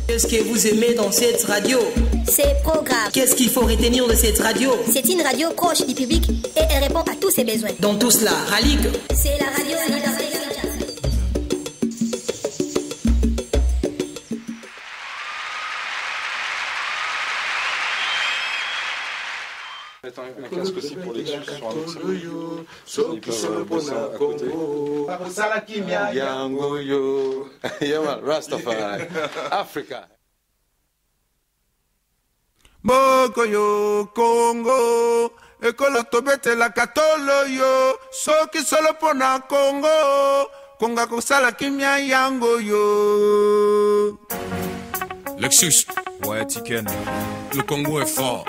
Qu'est-ce que vous aimez dans cette radio? Ses programmes. Qu'est-ce qu'il faut retenir de cette radio? C'est une radio proche du public et elle répond à tous ses besoins. Dans tout cela, Ralik. C'est la radio Liberté. Un casque aussi pour les sur un autre. Ils peuvent bosser à côté. Yangoyo. Yaman, Rastafari. Africa. Bokoyo, Congo. Ekolo tobete la katolo yo. Soki solo pona Congo. Konga kosala kimia yango yo. Lexus. Ouais, Tiken. Le Congo est fort.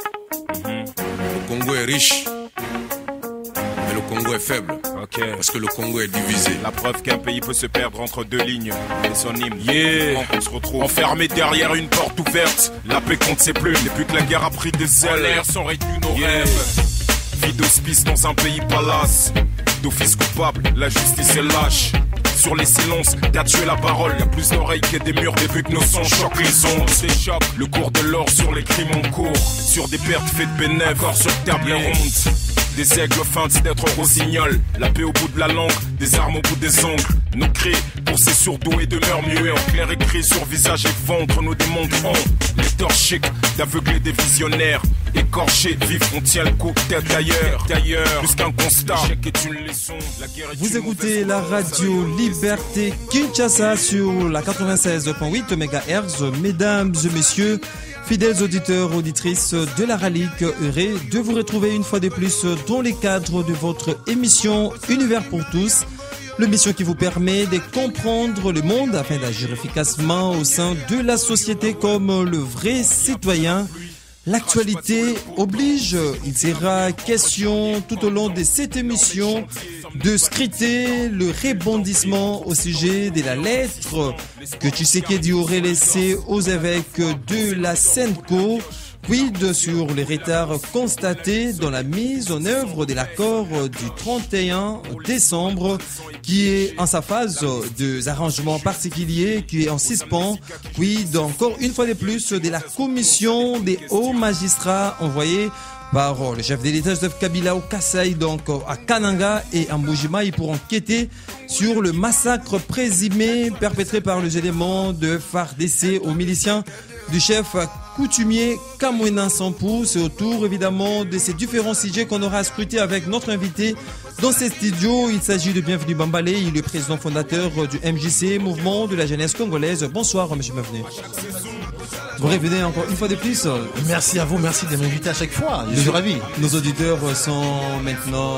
Le Congo est riche, mais le Congo est faible. Ok. Parce que le Congo est divisé. La preuve qu'un pays peut se perdre entre deux lignes. Et son hymne. Yeah. On se retrouve enfermé derrière une porte ouverte. La paix compte ses plumes. Depuis que la guerre a pris des ailes, l'air sont réduits nos rêves. Vie d'hospice dans un pays palace. D'office coupable, la justice est lâche. Sur les silences, t'as tué la parole. Y'a plus d'oreilles que des murs depuis que nos sons choquent les ondes. C'est choc, le cours de l'or sur les crimes en cours. Sur des pertes faites de bénéfices, corps sur table honte. Des aigles feintent d'être au rossignol. La paix au bout de la langue, des armes au bout des ongles. Nos cris pour ces sourds-doués demeurent muets. En clair écrit sur visage et ventre, nous démontrons les torches chics d'aveugler des visionnaires. Écorchés, vifs, on tient le coup, tête ailleurs. Plus qu'un constat, l'échec est une leçon. La guerre est Vous écoutez la radio Liberté Kinshasa sur la 96.8 MHz. Mesdames et messieurs, fidèles auditeurs, auditrices de la Ralik, heureux de vous retrouver une fois de plus dans les cadres de votre émission Univers pour tous. L'émission qui vous permet de comprendre le monde afin d'agir efficacement au sein de la société comme le vrai citoyen. L'actualité oblige, il sera question tout au long de cette émission de scruter le rebondissement au sujet de la lettre que Tshisekedi aurait laissée aux évêques de la Senko. Quid sur les retards constatés dans la mise en œuvre de l'accord du 31 décembre qui est en sa phase des arrangements particuliers, qui est en suspens. Quid encore une fois de plus de la commission des hauts magistrats envoyés par le chef de l'État Joseph Kabila au Kasaï, donc à Kananga et à Mbujimai pour enquêter sur le massacre présumé perpétré par les éléments de FARDC aux miliciens du chef coutumier Kamwena Sampou. C'est autour évidemment de ces différents sujets qu'on aura à scruter avec notre invité dans ces studios. Il s'agit de Bienvenu Bambale, il est le président fondateur du MJC, Mouvement de la Jeunesse Congolaise. Bonsoir monsieur Bienvenu. Vous revenez encore une fois de plus. Merci à vous, merci de m'inviter à chaque fois. Je suis ravi. Nos auditeurs sont maintenant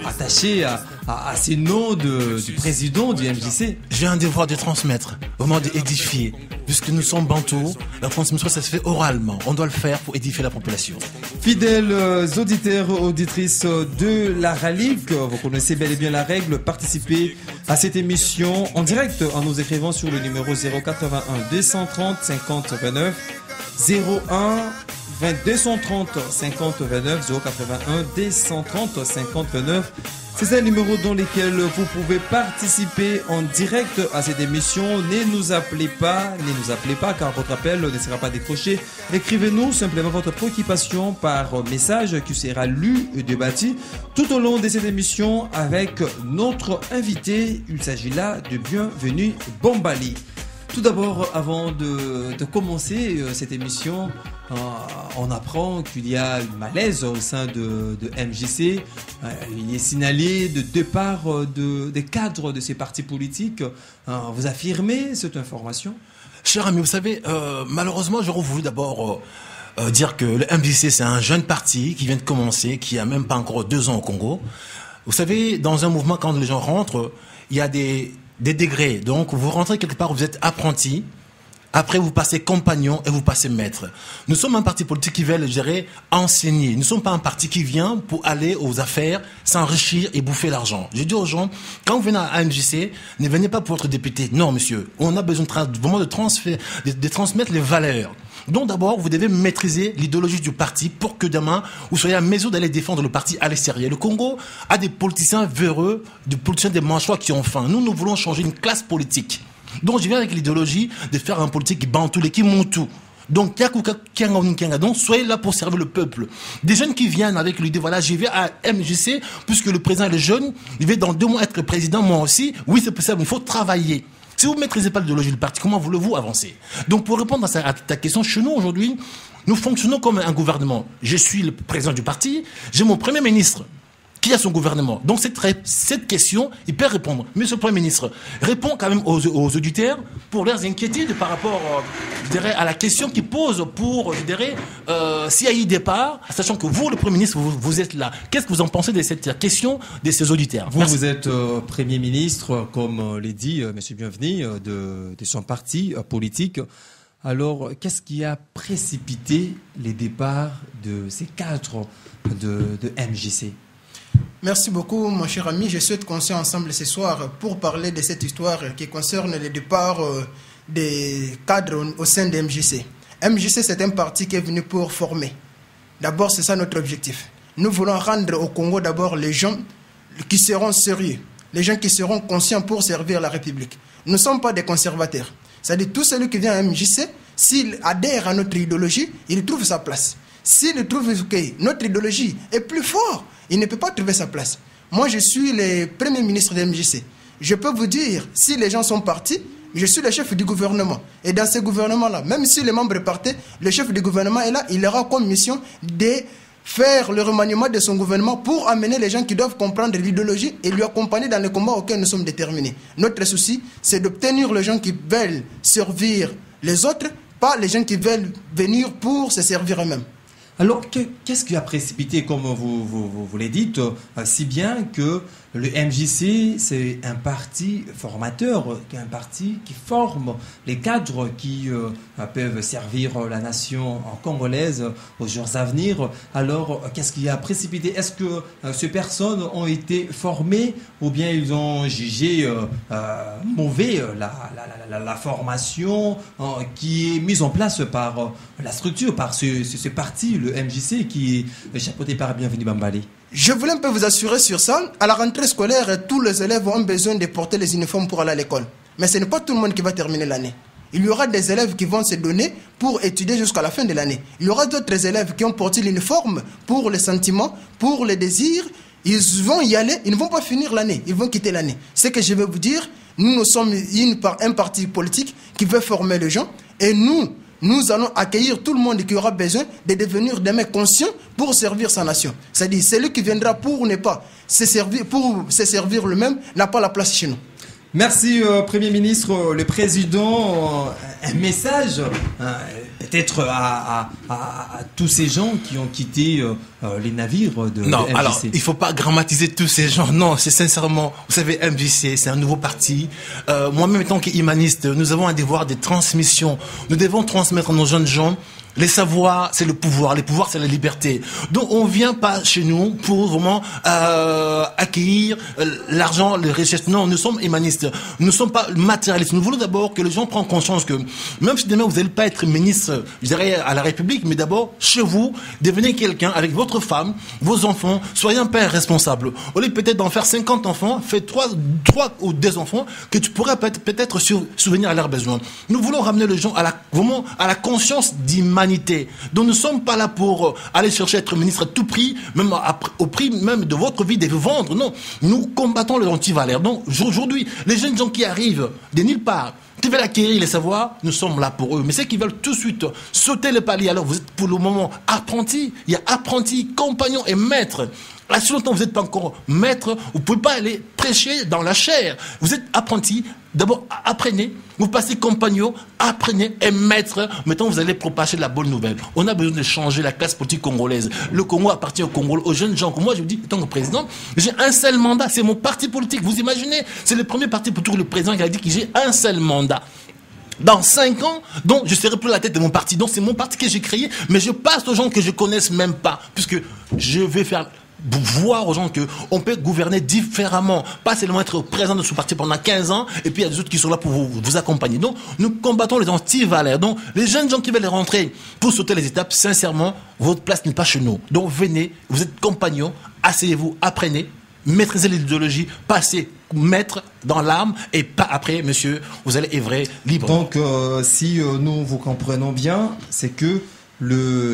attachés à ces noms du président du MJC. J'ai un devoir de transmettre, vraiment d'édifier. Puisque nous sommes bantous, la transmission ça se fait oralement. On doit le faire pour édifier la population. Fidèles auditeurs, auditrices de la Ralik, vous connaissez bel et bien la règle. Participez à cette émission en direct en nous écrivant sur le numéro 081 230 50 29 01 230 50 29 081 230 50 29. C'est un numéro dans lequel vous pouvez participer en direct à cette émission. Ne nous appelez pas car votre appel ne sera pas décroché. Écrivez-nous simplement votre préoccupation par message qui sera lu et débattu tout au long de cette émission avec notre invité. Il s'agit là de Bienvenu Bambale. Tout d'abord, avant de commencer cette émission, on apprend qu'il y a un malaise au sein de MJC. Il est signalé de départ des cadres de ces partis politiques. Vous affirmez cette information? Cher ami, vous savez, malheureusement, j'aurais voulu d'abord dire que le MJC, c'est un jeune parti qui vient de commencer, qui a même pas encore 2 ans au Congo. Vous savez, dans un mouvement, quand les gens rentrent, il y a des degrés. Donc, vous rentrez quelque part, vous êtes apprenti. Après, vous passez compagnon et vous passez maître. Nous sommes un parti politique qui veut, je dirais, enseigner. Nous ne sommes pas un parti qui vient pour aller aux affaires, s'enrichir et bouffer l'argent. Je dis aux gens, quand vous venez à MJC, ne venez pas pour être député. Non, monsieur. On a besoin vraiment de transmettre les valeurs. Donc d'abord, vous devez maîtriser l'idéologie du parti pour que demain, vous soyez à mesure d'aller défendre le parti à l'extérieur. Le Congo a des politiciens véreux, des politiciens des manchois qui ont faim. Nous voulons changer une classe politique. Donc je viens avec l'idéologie de faire un politique qui bantou qui monte tout. Donc, donc, soyez là pour servir le peuple. Des jeunes qui viennent avec l'idée, voilà, j'y vais à MJC, puisque le président est jeune, il va dans 2 mois être président, moi aussi. Oui, c'est possible, il faut travailler. Si vous ne maîtrisez pas l'idéologie du parti, comment voulez-vous avancer? Donc, pour répondre à ta question, chez nous, aujourd'hui, nous fonctionnons comme un gouvernement. Je suis le président du parti, j'ai mon premier ministre qui a son gouvernement. Donc cette question, il peut répondre. Monsieur le Premier ministre, répond quand même aux auditeurs pour leurs inquiétudes par rapport, je dirais, à la question qu'ils posent pour, je dirais, s'il y a eu départ, sachant que vous, le Premier ministre, vous êtes là. Qu'est-ce que vous en pensez de cette question de ces auditeurs? Vous êtes Premier ministre, comme l'a dit Monsieur Bienvenu, de son parti politique. Alors, qu'est-ce qui a précipité les départs de ces cadres de MJC? Merci beaucoup, mon cher ami. Je souhaite qu'on soit ensemble ce soir pour parler de cette histoire qui concerne le départ des cadres au sein de MJC. MJC, c'est un parti qui est venu pour former. D'abord, c'est ça notre objectif. Nous voulons rendre au Congo d'abord les gens qui seront sérieux, les gens qui seront conscients pour servir la République. Nous ne sommes pas des conservateurs. C'est-à-dire, tout celui qui vient à MJC, s'il adhère à notre idéologie, il trouve sa place. S'il trouve que notre idéologie est plus forte, il ne peut pas trouver sa place. Moi, je suis le premier ministre de MJC. Je peux vous dire, si les gens sont partis, je suis le chef du gouvernement. Et dans ce gouvernement-là, même si les membres partaient, le chef du gouvernement est là, il aura comme mission de faire le remaniement de son gouvernement pour amener les gens qui doivent comprendre l'idéologie et lui accompagner dans le combat auquel nous sommes déterminés. Notre souci, c'est d'obtenir les gens qui veulent servir les autres, pas les gens qui veulent venir pour se servir eux-mêmes. Alors, qu'est-ce qui a précipité, comme vous l'avez dit, si bien que le MJC, c'est un parti formateur, un parti qui forme les cadres qui peuvent servir la nation congolaise aux jours à venir. Alors, qu'est-ce qui a précipité? Est-ce que ces personnes ont été formées ou bien ils ont jugé mauvais la formation qui est mise en place par la structure, par ce parti, le MJC, qui est chapeauté par Bienvenu Bambali? Je voulais un peu vous assurer sur ça. À la rentrée scolaire, tous les élèves ont besoin de porter les uniformes pour aller à l'école. Mais ce n'est pas tout le monde qui va terminer l'année. Il y aura des élèves qui vont se donner pour étudier jusqu'à la fin de l'année. Il y aura d'autres élèves qui ont porté l'uniforme pour les sentiments, pour les désirs. Ils vont y aller, ils ne vont pas finir l'année, ils vont quitter l'année. Ce que je vais vous dire, nous sommes un parti politique qui veut former les gens et nous allons accueillir tout le monde qui aura besoin de devenir des mecs conscients pour servir sa nation. C'est-à-dire, celui qui viendra pour ne pas se servir lui-même n'a pas la place chez nous. Merci, Premier ministre. Le Président, un message peut-être à tous ces gens qui ont quitté les navires de Non, MJC. alors, il ne faut pas grammatiser tous ces gens. Non, c'est sincèrement, vous savez, MJC, c'est un nouveau parti. Moi-même, étant qu'humaniste, nous avons un devoir de transmission. Nous devons transmettre à nos jeunes gens. Les savoirs, c'est le pouvoir. Les pouvoirs, c'est la liberté. Donc, on vient pas chez nous pour vraiment accueillir l'argent, les richesses. Non, nous sommes humanistes. Nous ne sommes pas matérialistes. Nous voulons d'abord que les gens prennent conscience que même si demain vous n'allez pas être ministre, je dirais, à la République, mais d'abord, chez vous, devenez quelqu'un avec votre femme, vos enfants, soyez un père responsable. Au lieu peut-être d'en faire 50 enfants, faites 3 ou 2 enfants que tu pourrais peut-être souvenir à leurs besoins. Nous voulons ramener les gens vraiment à la conscience d'humanité. Donc nous ne sommes pas là pour aller chercher à être ministre à tout prix, même au prix même de votre vie, de vous vendre. Non, nous combattons les anti-valeurs. Donc aujourd'hui, les jeunes gens qui arrivent de nulle part, qui veulent acquérir les savoirs, nous sommes là pour eux. Mais ceux qui veulent tout de suite sauter le palier, alors vous êtes pour le moment apprentis. Il y a apprentis, compagnons et maîtres. À ce longtemps, vous n'êtes pas encore maître, vous ne pouvez pas aller prêcher dans la chair. Vous êtes apprenti, d'abord apprenez, vous passez compagnon, apprenez et maître. Maintenant, vous allez propager la bonne nouvelle. On a besoin de changer la classe politique congolaise. Le Congo appartient au Congo, aux jeunes gens. Moi, je vous dis, en tant que président, j'ai un seul mandat, c'est mon parti politique. Vous imaginez, c'est le premier parti politique, le président qui a dit que j'ai un seul mandat. Dans 5 ans, donc je serai plus la tête de mon parti. Donc c'est mon parti que j'ai créé, mais je passe aux gens que je connaisse même pas, puisque je vais faire voir aux gens qu'on peut gouverner différemment, pas seulement être président de ce parti pendant 15 ans et puis il y a des autres qui sont là pour vous accompagner. Donc nous combattons les anti-valeurs. Donc les jeunes gens qui veulent rentrer pour sauter les étapes, sincèrement, votre place n'est pas chez nous. Donc venez, vous êtes compagnons, asseyez-vous, apprenez, maîtrisez l'idéologie, passez maître dans l'arme et pas après, monsieur, vous allez œuvrer libre. Donc, si nous vous comprenons bien, c'est que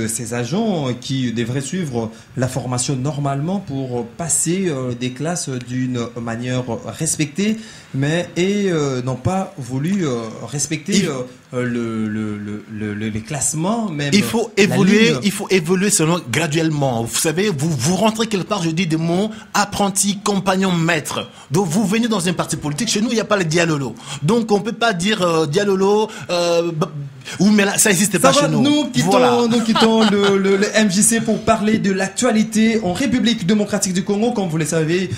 ces agents qui devraient suivre la formation normalement pour passer des classes d'une manière respectée, mais n'ont pas voulu respecter les classements. Même il faut évoluer selon graduellement. Vous savez, vous rentrez quelque part, je dis des mots, apprenti, compagnon, maître. Donc vous venez dans un parti politique. Chez nous, il n'y a pas le dialolo. Donc on peut pas dire dialolo. Oui, mais là, ça n'existe pas chez nous. Nous quittons le MJC pour parler de l'actualité en République démocratique du Congo. Comme vous le savez,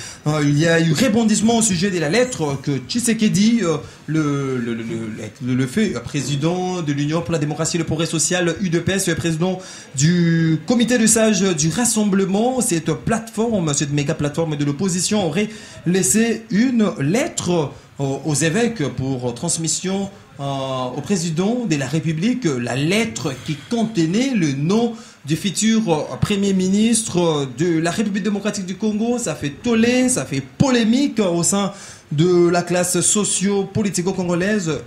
il y a eu rebondissement au sujet de la lettre que Tshisekedi, le fait président de l'Union pour la démocratie et le progrès social, UDPS, président du comité de sages du Rassemblement, cette méga plateforme de l'opposition aurait laissé une lettre aux évêques pour transmission au président de la République, la lettre qui contenait le nom du futur premier ministre de la République démocratique du Congo. Ça fait tollé, ça fait polémique au sein de la classe socio-politico-congolaise.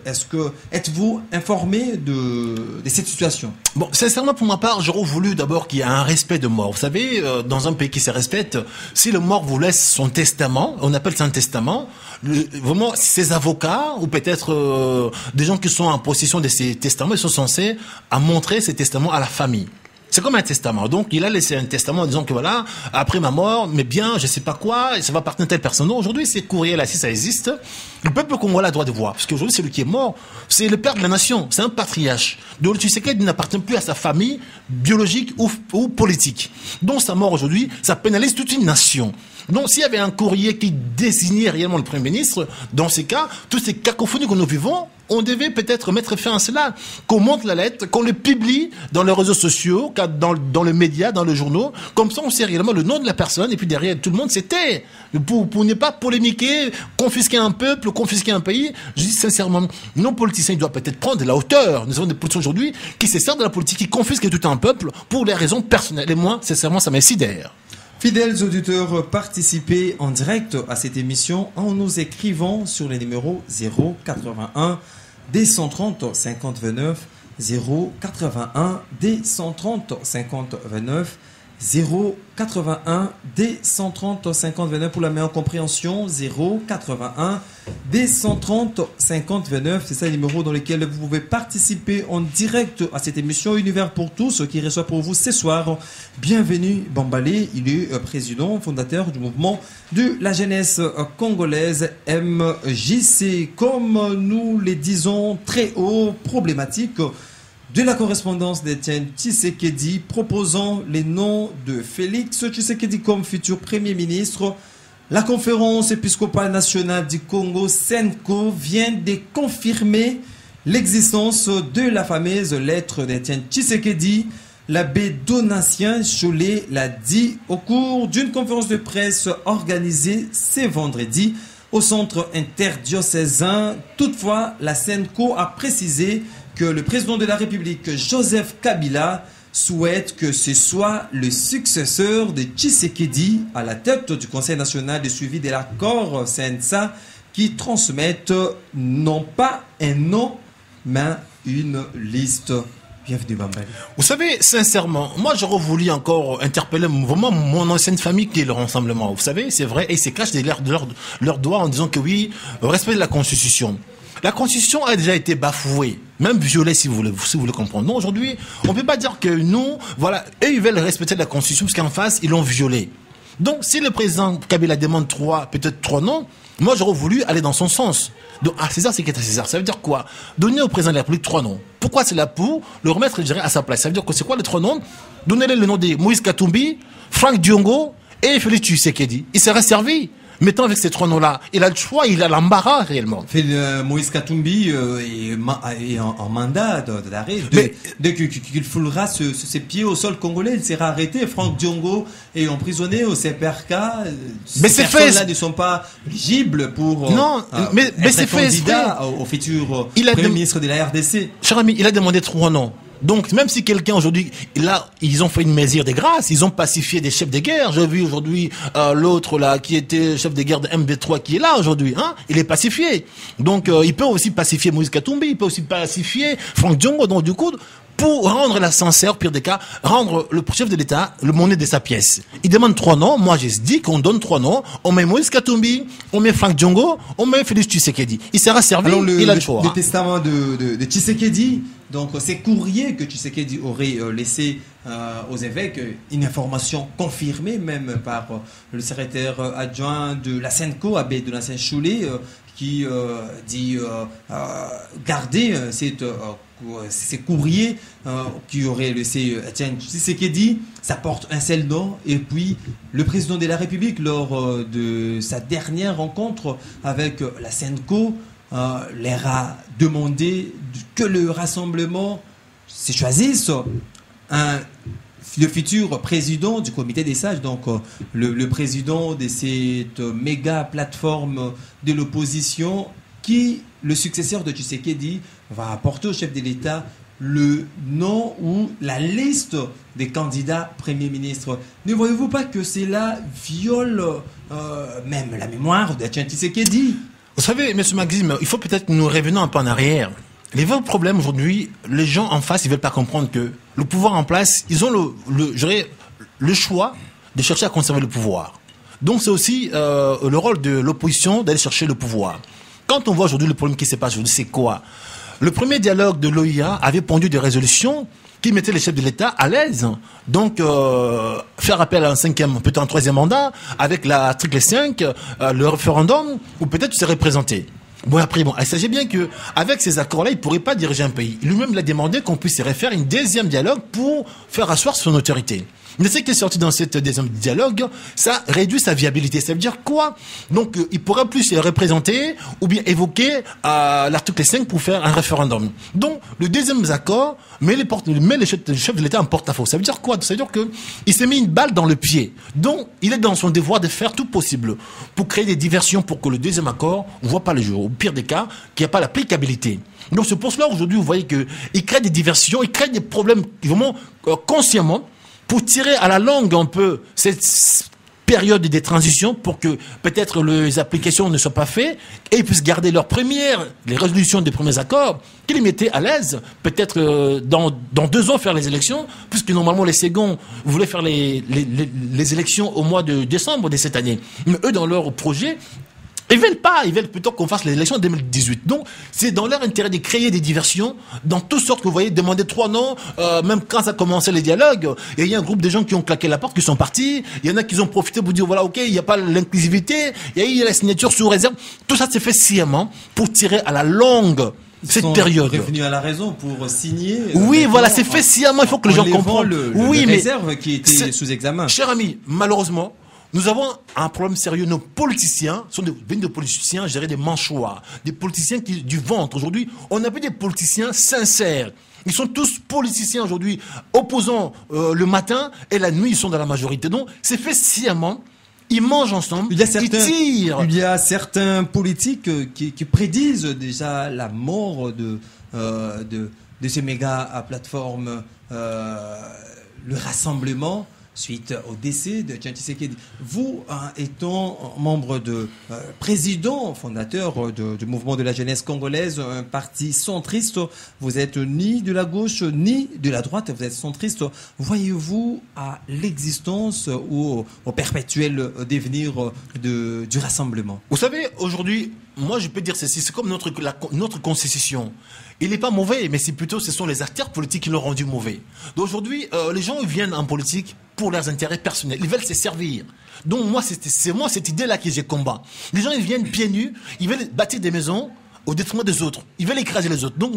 Êtes-vous informé de cette situation? Bon, sincèrement, pour ma part, j'aurais voulu d'abord qu'il y ait un respect de mort. Vous savez, dans un pays qui se respecte, si le mort vous laisse son testament, on appelle ça un testament, vraiment, ses avocats, ou peut-être des gens qui sont en possession de ces testaments, ils sont censés montrer ces testaments à la famille. C'est comme un testament. Donc, il a laissé un testament en disant que voilà, après ma mort, mais bien, je sais pas quoi, ça va appartenir à telle personne. Non, aujourd'hui, ces courriers-là, si ça existe, le peuple congolais a le droit de voir. Parce qu'aujourd'hui, celui qui est mort, c'est le père de la nation. C'est un patriarche. Donc, tu sais qu'il n'appartient plus à sa famille biologique ou politique. Donc, sa mort aujourd'hui, ça pénalise toute une nation. Donc, s'il y avait un courrier qui désignait réellement le Premier ministre, dans ces cas, toutes ces cacophonies que nous vivons, on devait peut-être mettre fin à cela, qu'on monte la lettre, qu'on le publie dans les réseaux sociaux, dans les médias, dans les journaux. Comme ça, on sait réellement le nom de la personne, et puis derrière, tout le monde c'était pour ne pas polémiquer, confisquer un peuple, confisquer un pays. Je dis sincèrement, nos politiciens, ils doivent peut-être prendre de la hauteur. Nous avons des politiciens aujourd'hui qui se servent de la politique, qui confisquent tout un peuple pour des raisons personnelles. Et moi, sincèrement, ça m'insidère. Fidèles auditeurs, participez en direct à cette émission en nous écrivant sur les numéros 081 D130 50 29, 081 D130 50 29, 081 D130 50 29 pour la meilleure compréhension, 081 D130 50 29, c'est ça le numéro dans lequel vous pouvez participer en direct à cette émission Univers pour tous qui reçoit pour vous ce soir. Bienvenue Bambalé, il est président fondateur du mouvement de la jeunesse congolaise MJC. Comme nous le disons très haut, problématique de la correspondance d'Étienne Tshisekedi proposant les noms de Félix Tshisekedi comme futur Premier ministre. La conférence épiscopale nationale du Congo, SENCO, vient de confirmer l'existence de la fameuse lettre d'Étienne Tshisekedi. L'abbé Donatien Cholet l'a dit au cours d'une conférence de presse organisée ce vendredi au centre interdiocésain. Toutefois, la SENCO a précisé que le président de la République, Joseph Kabila, souhaite que ce soit le successeur de Tshisekedi à la tête du Conseil national de suivi de l'accord CNSA qui transmette non pas un nom, mais une liste. Bienvenue Bambali. Vous savez, sincèrement, moi j'aurais voulu encore interpeller vraiment mon ancienne famille qui est le Rassemblement. Vous savez, c'est vrai, et ils se cachent derrière leurs doigts en disant que oui, respect de la Constitution. La Constitution a déjà été bafouée, même violée si vous voulez comprendre. Non, aujourd'hui, on ne peut pas dire que nous, voilà, eux ils veulent respecter la Constitution parce qu'en face, ils l'ont violée. Donc, si le président Kabila demande peut-être trois noms, moi j'aurais voulu aller dans son sens. Donc, à César, c'est qu'est à César. Ça veut dire quoi? Donner au président de la République 3 noms. Pourquoi c'est là pour le remettre, je dirais, à sa place? Ça veut dire que c'est quoi les 3 noms? Donnez-le le nom de Moïse Katumbi, Franck Diongo et Félix Tshisekedi. Il serait servi. Maintenant, avec ces 3 noms-là, il a le choix, il a l'embarras réellement. Moïse Katumbi est en mandat d'arrêt. Dès qu'il foulera ses pieds au sol congolais, il sera arrêté. Franck Diongo est emprisonné au CPRK. Mais ces personnes-là ne sont pas éligibles pour mais c'est être candidat au futur Premier ministre de la RDC. Cher ami, il a demandé 3 noms. Donc, même si quelqu'un aujourd'hui, là, ils ont fait une mesure de grâce, ils ont pacifié des chefs de guerre. J'ai vu aujourd'hui l'autre là qui était chef de guerre de MB3 qui est là aujourd'hui, hein, il est pacifié. Donc, il peut aussi pacifier Moïse Katumbi, il peut aussi pacifier Franck Diongo. Donc, du coup, pour rendre la sincère, pire des cas, rendre le chef de l'État le monnaie de sa pièce. Il demande 3 noms. Moi, j'ai dit qu'on donne 3 noms. On met Moïse Katumbi, on met Franck Diongo, on met Félix Tshisekedi. Il sera servi. Alors, il a le choix. Le testament de Tshisekedi, donc ces courriers que Tshisekedi aurait laissé aux évêques, une information confirmée même par le secrétaire adjoint de la Senco, abbé de l'ancien Choulet, qui dit garder ces courriers qui auraient laissé Tshisekedi, ça porte un seul nom. Et puis le président de la République, lors de sa dernière rencontre avec la Senco, leur a demandé que le rassemblement se choisisse le futur président du comité des sages, donc le président de cette méga plateforme de l'opposition, qui, le successeur de Tshisekedi, va apporter au chef de l'État le nom ou la liste des candidats premiers ministres. Ne voyez-vous pas que cela viole même la mémoire de Tshisekedi? Vous savez, M. Maxime, il faut peut-être que nous revenions un peu en arrière. Les vrais problèmes aujourd'hui, les gens en face, ils veulent pas comprendre que le pouvoir en place, ils ont le choix de chercher à conserver le pouvoir. Donc c'est aussi le rôle de l'opposition d'aller chercher le pouvoir. Quand on voit aujourd'hui le problème qui se passe aujourd'hui, c'est quoi? Le premier dialogue de l'OIA avait pondu des résolutions qui mettaient les chefs de l'État à l'aise. Donc, faire appel à un 5e, peut-être un 3e mandat, avec l'article 5, le référendum, ou peut-être se représenter. Bon, après, il s'agit bien que, avec ces accords-là, il ne pourrait pas diriger un pays. Lui-même l'a demandé qu'on puisse refaire une deuxième dialogue pour faire asseoir son autorité. Mais ce qui est sorti dans cette deuxième dialogue, ça réduit sa viabilité. Ça veut dire quoi? Donc, il pourrait plus se représenter ou bien évoquer l'article 5 pour faire un référendum. Donc, le deuxième accord met les chefs de l'État en porte-à-faux. Ça veut dire quoi? Ça veut dire qu'il s'est mis une balle dans le pied. Donc, il est dans son devoir de faire tout possible pour créer des diversions pour que le deuxième accord ne voit pas le jour. Au pire des cas, qu'il n'y a pas l'applicabilité. Donc, c'est pour cela, aujourd'hui, vous voyez qu'il crée des diversions, il crée des problèmes vraiment consciemment, pour tirer à la longue un peu cette période de transition pour que peut-être les applications ne soient pas faites et ils puissent garder les résolutions des premiers accords qui les mettaient à l'aise. Peut-être dans 2 ans faire les élections, puisque normalement les seconds voulaient faire les élections au mois de décembre de cette année. Mais eux, dans leur projet, ils veulent plutôt qu'on fasse les élections en 2018. Donc, c'est dans leur intérêt de créer des diversions, dans toutes sortes que vous voyez, demander 3 noms, même quand ça commençait les dialogues. Et il y a un groupe de gens qui ont claqué la porte, qui sont partis. Il y en a qui ont profité pour dire, voilà, ok, il n'y a pas l'inclusivité, il y a la signature sous réserve. Tout ça s'est fait sciemment pour tirer à la longue cette période. Ils sont revenus à la raison pour signer. Oui, voilà, c'est fait sciemment, il faut que les gens comprennent. Oui, mais réserve qui était sous examen. Cher ami, malheureusement, nous avons un problème sérieux. Nos politiciens sont des politiciens, je dirais des manchois, des politiciens du ventre. Aujourd'hui, on n'a plus des politiciens sincères. Ils sont tous politiciens aujourd'hui, opposants le matin et la nuit, ils sont dans la majorité. Donc, c'est fait sciemment. Ils mangent ensemble, ils tirent. Il y a certains politiques qui prédisent déjà la mort de ces méga plateformes, le rassemblement, suite au décès de Tshisekedi. Vous, étant membre président, fondateur du mouvement de la jeunesse congolaise, un parti centriste, vous êtes ni de la gauche ni de la droite, vous êtes centriste. Voyez-vous à l'existence ou au perpétuel devenir du rassemblement? Vous savez, aujourd'hui, moi je peux dire ceci, c'est comme notre constitution. Il n'est pas mauvais, mais c'est plutôt, ce sont les acteurs politiques qui l'ont rendu mauvais. Donc aujourd'hui, les gens viennent en politique pour leurs intérêts personnels. Ils veulent se servir. Donc moi, c'est moi cette idée-là que j'ai combat. Les gens, ils viennent pieds nus, ils veulent bâtir des maisons au détriment des autres. Ils veulent écraser les autres. Donc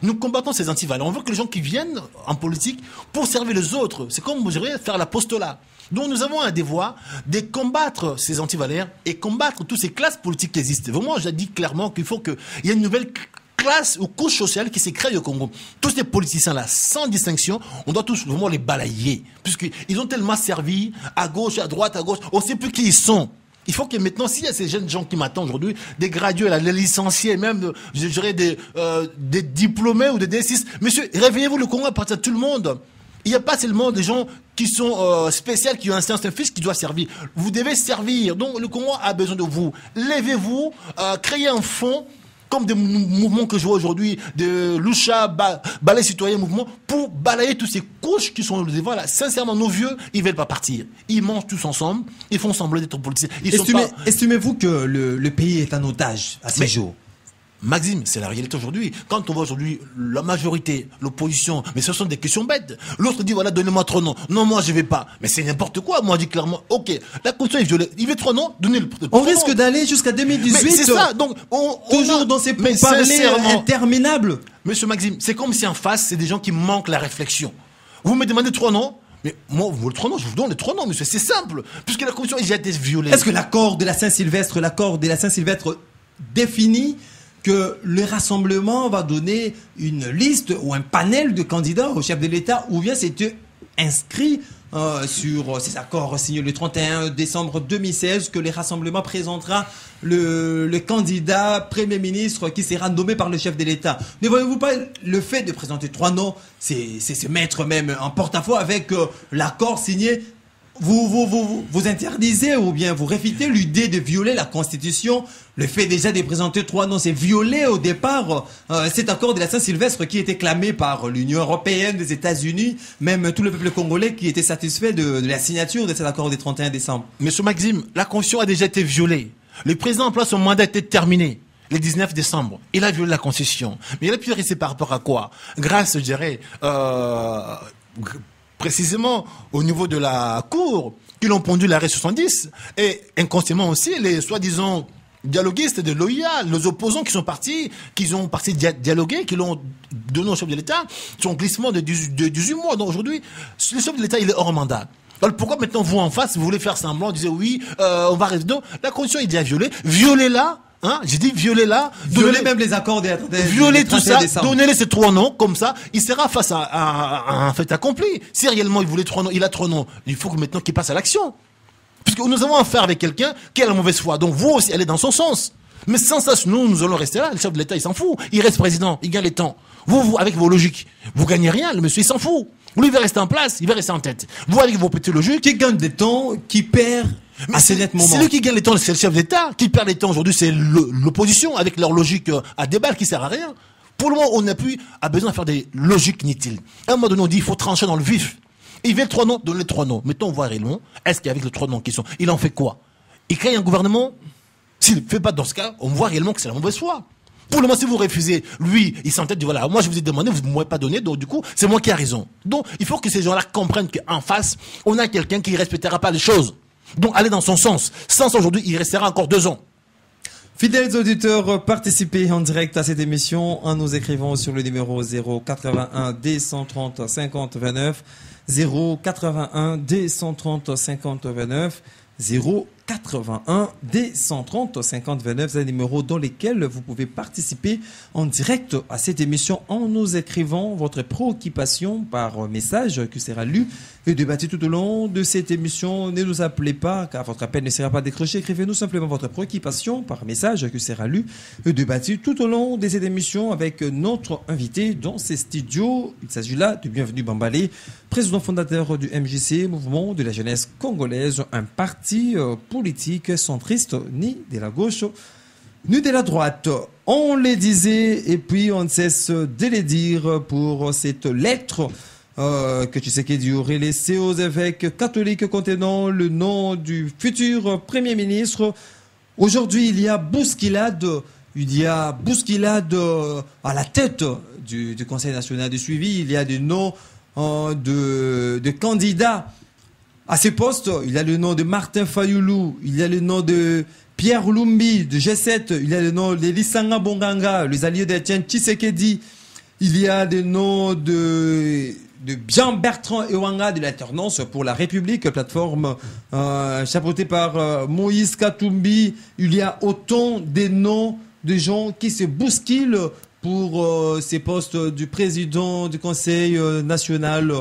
nous combattons ces antivaleurs. On veut que les gens qui viennent en politique pour servir les autres. C'est comme, je dirais, faire l'apostolat. Donc nous avons un devoir de combattre ces antivaleurs et combattre toutes ces classes politiques qui existent. Vraiment, je dis clairement qu'il faut qu'il y ait une nouvelle classe ou couche sociale qui s'est créée au Congo. Tous ces politiciens-là, sans distinction, on doit tous vraiment les balayer. Puisqu'ils ont tellement servi à gauche, à droite, on ne sait plus qui ils sont. Il faut que maintenant, s'il y a ces jeunes gens qui m'attendent aujourd'hui, des gradués, des licenciés, même, je dirais, des diplômés ou des D6, monsieur, réveillez-vous, le Congo appartient à tout le monde. Il n'y a pas seulement des gens qui sont spéciaux, qui ont un certain fils qui doit servir. Vous devez servir. Donc, le Congo a besoin de vous. Levez-vous, créez un fonds, comme des mouvements que je vois aujourd'hui, de Loucha, Balai Citoyen Mouvement, pour balayer toutes ces couches qui sont devant là. Sincèrement, nos vieux, ils veulent pas partir. Ils mangent tous ensemble, ils font semblant d'être politiciens. Estimez-vous que le pays est en otage à ces jours? Maxime, c'est la réalité aujourd'hui. Quand on voit aujourd'hui la majorité, l'opposition, mais ce sont des questions bêtes. L'autre dit, voilà, donnez-moi 3 noms. Non, moi, je vais pas. Mais c'est n'importe quoi. Moi, je dis clairement, ok, la constitution est violée. Il veut 3 noms, donnez-le. On risque d'aller jusqu'à 2018. Mais c'est ça. Donc, toujours dans ces pourparlers interminables. Monsieur Maxime, c'est comme si en face, c'est des gens qui manquent la réflexion. Vous me demandez 3 noms. Mais moi, vous voulez 3 noms, je vous donne les 3 noms, monsieur. C'est simple. Puisque la constitution a déjà été violée. Est-ce que l'accord de la Saint-Sylvestre définit que le rassemblement va donner une liste ou un panel de candidats au chef de l'État, ou bien c'est inscrit sur ces accords signés le 31 décembre 2016 que le rassemblement présentera le candidat Premier ministre qui sera nommé par le chef de l'État. Ne voyez-vous pas le fait de présenter 3 noms, c'est se mettre même en porte-à-faux avec l'accord signé? Vous interdisez ou bien vous réfutez l'idée de violer la Constitution. Le fait déjà de présenter 3 noms, c'est violer au départ cet accord de la Saint-Sylvestre qui était clamé par l'Union européenne, les États-Unis, même tout le peuple congolais qui était satisfait de la signature de cet accord du 31 décembre. Monsieur Maxime, la Constitution a déjà été violée. Le président en place, son mandat était terminé. Le 19 décembre, il a violé la Constitution. Mais il a pu rester par rapport à quoi? Grâce, je dirais, précisément au niveau de la Cour, qui l'ont pondu l'arrêt 70, et inconsciemment aussi les soi-disant dialoguistes de l'OIA, les opposants qui sont partis, dialoguer, qui l'ont donné au chef de l'État, son glissement de 18 mois. Donc aujourd'hui, le chef de l'État, il est hors mandat. Alors pourquoi maintenant vous en face, vous voulez faire semblant, vous disiez oui, on va rester. Non, la Constitution est déjà violée. Violez-la. Hein, j'ai dit violer-la, violer même les accords violer tout ça, donnez-les ces 3 noms, comme ça, il sera face à un fait accompli. Si réellement il voulait 3 noms, il a 3 noms, il faut que maintenant qu'il passe à l'action. Puisque nous avons affaire avec quelqu'un qui a la mauvaise foi. Donc vous aussi, allez dans son sens. Mais sans ça, nous allons rester là. Le chef de l'État, il s'en fout. Il reste président, il gagne les temps. Vous, avec vos logiques, vous gagnez rien, le monsieur, il s'en fout. Lui, il va rester en place, il va rester en tête. Vous, avec vos petites logiques. Qui gagne des temps, qui perd. C'est lui qui gagne les temps, c'est le chef d'État. Qui perd les temps aujourd'hui, c'est l'opposition avec leur logique à débat qui sert à rien. Pour le moment, on n'a plus besoin de faire des logiques inutiles. À un moment donné, on dit il faut trancher dans le vif. Il veut 3 noms, donne les 3 noms. Mettons, on voit réellement, est-ce qu'avec les 3 noms qui sont, il en fait quoi? Il crée un gouvernement? S'il ne fait pas dans ce cas, on voit réellement que c'est la mauvaise foi. Pour le moment, si vous refusez, lui, il s'entête, dit voilà, moi je vous ai demandé, vous ne m'avez pas donné, donc du coup, c'est moi qui ai raison. Donc, il faut que ces gens-là comprennent qu'en face, on a quelqu'un qui ne respectera pas les choses. Donc, allez dans son sens. Sans ça, aujourd'hui, il restera encore 2 ans. Fidèles auditeurs, participez en direct à cette émission en nous écrivant sur le numéro 081 D130 50 29, 081 D130 50 29, 081 D130 50 29, c'est un numéro dans lesquels vous pouvez participer en direct à cette émission en nous écrivant votre préoccupation par message qui sera lu et débattu tout au long de cette émission. Ne nous appelez pas car votre appel ne sera pas décroché. Écrivez-nous simplement votre préoccupation par message qui sera lu et débattu tout au long de cette émission avec notre invité dans ces studios. Il s'agit là de Bienvenu Bambalé, président fondateur du MJC, Mouvement de la Jeunesse Congolaise, un parti politique centriste ni de la gauche ni de la droite. On les disait et puis on ne cesse de les dire pour cette lettre que Tshisekedi aurait laissée aux évêques catholiques contenant le nom du futur Premier ministre. Aujourd'hui, il y a bousculade à la tête du Conseil national de suivi. Il y a des noms de candidats à ces postes. Il y a le nom de Martin Fayoulou, il y a le nom de Pierre Lumbi de G7, il y a le nom de Lissanga Bonganga, les alliés d'Etienne Tshisekedi, il y a des noms de Jean-Bertrand Ewanga de l'Alternance pour la République, plateforme chapeautée par Moïse Katumbi. Il y a autant des noms de gens qui se bousculent pour ces postes du président du Conseil national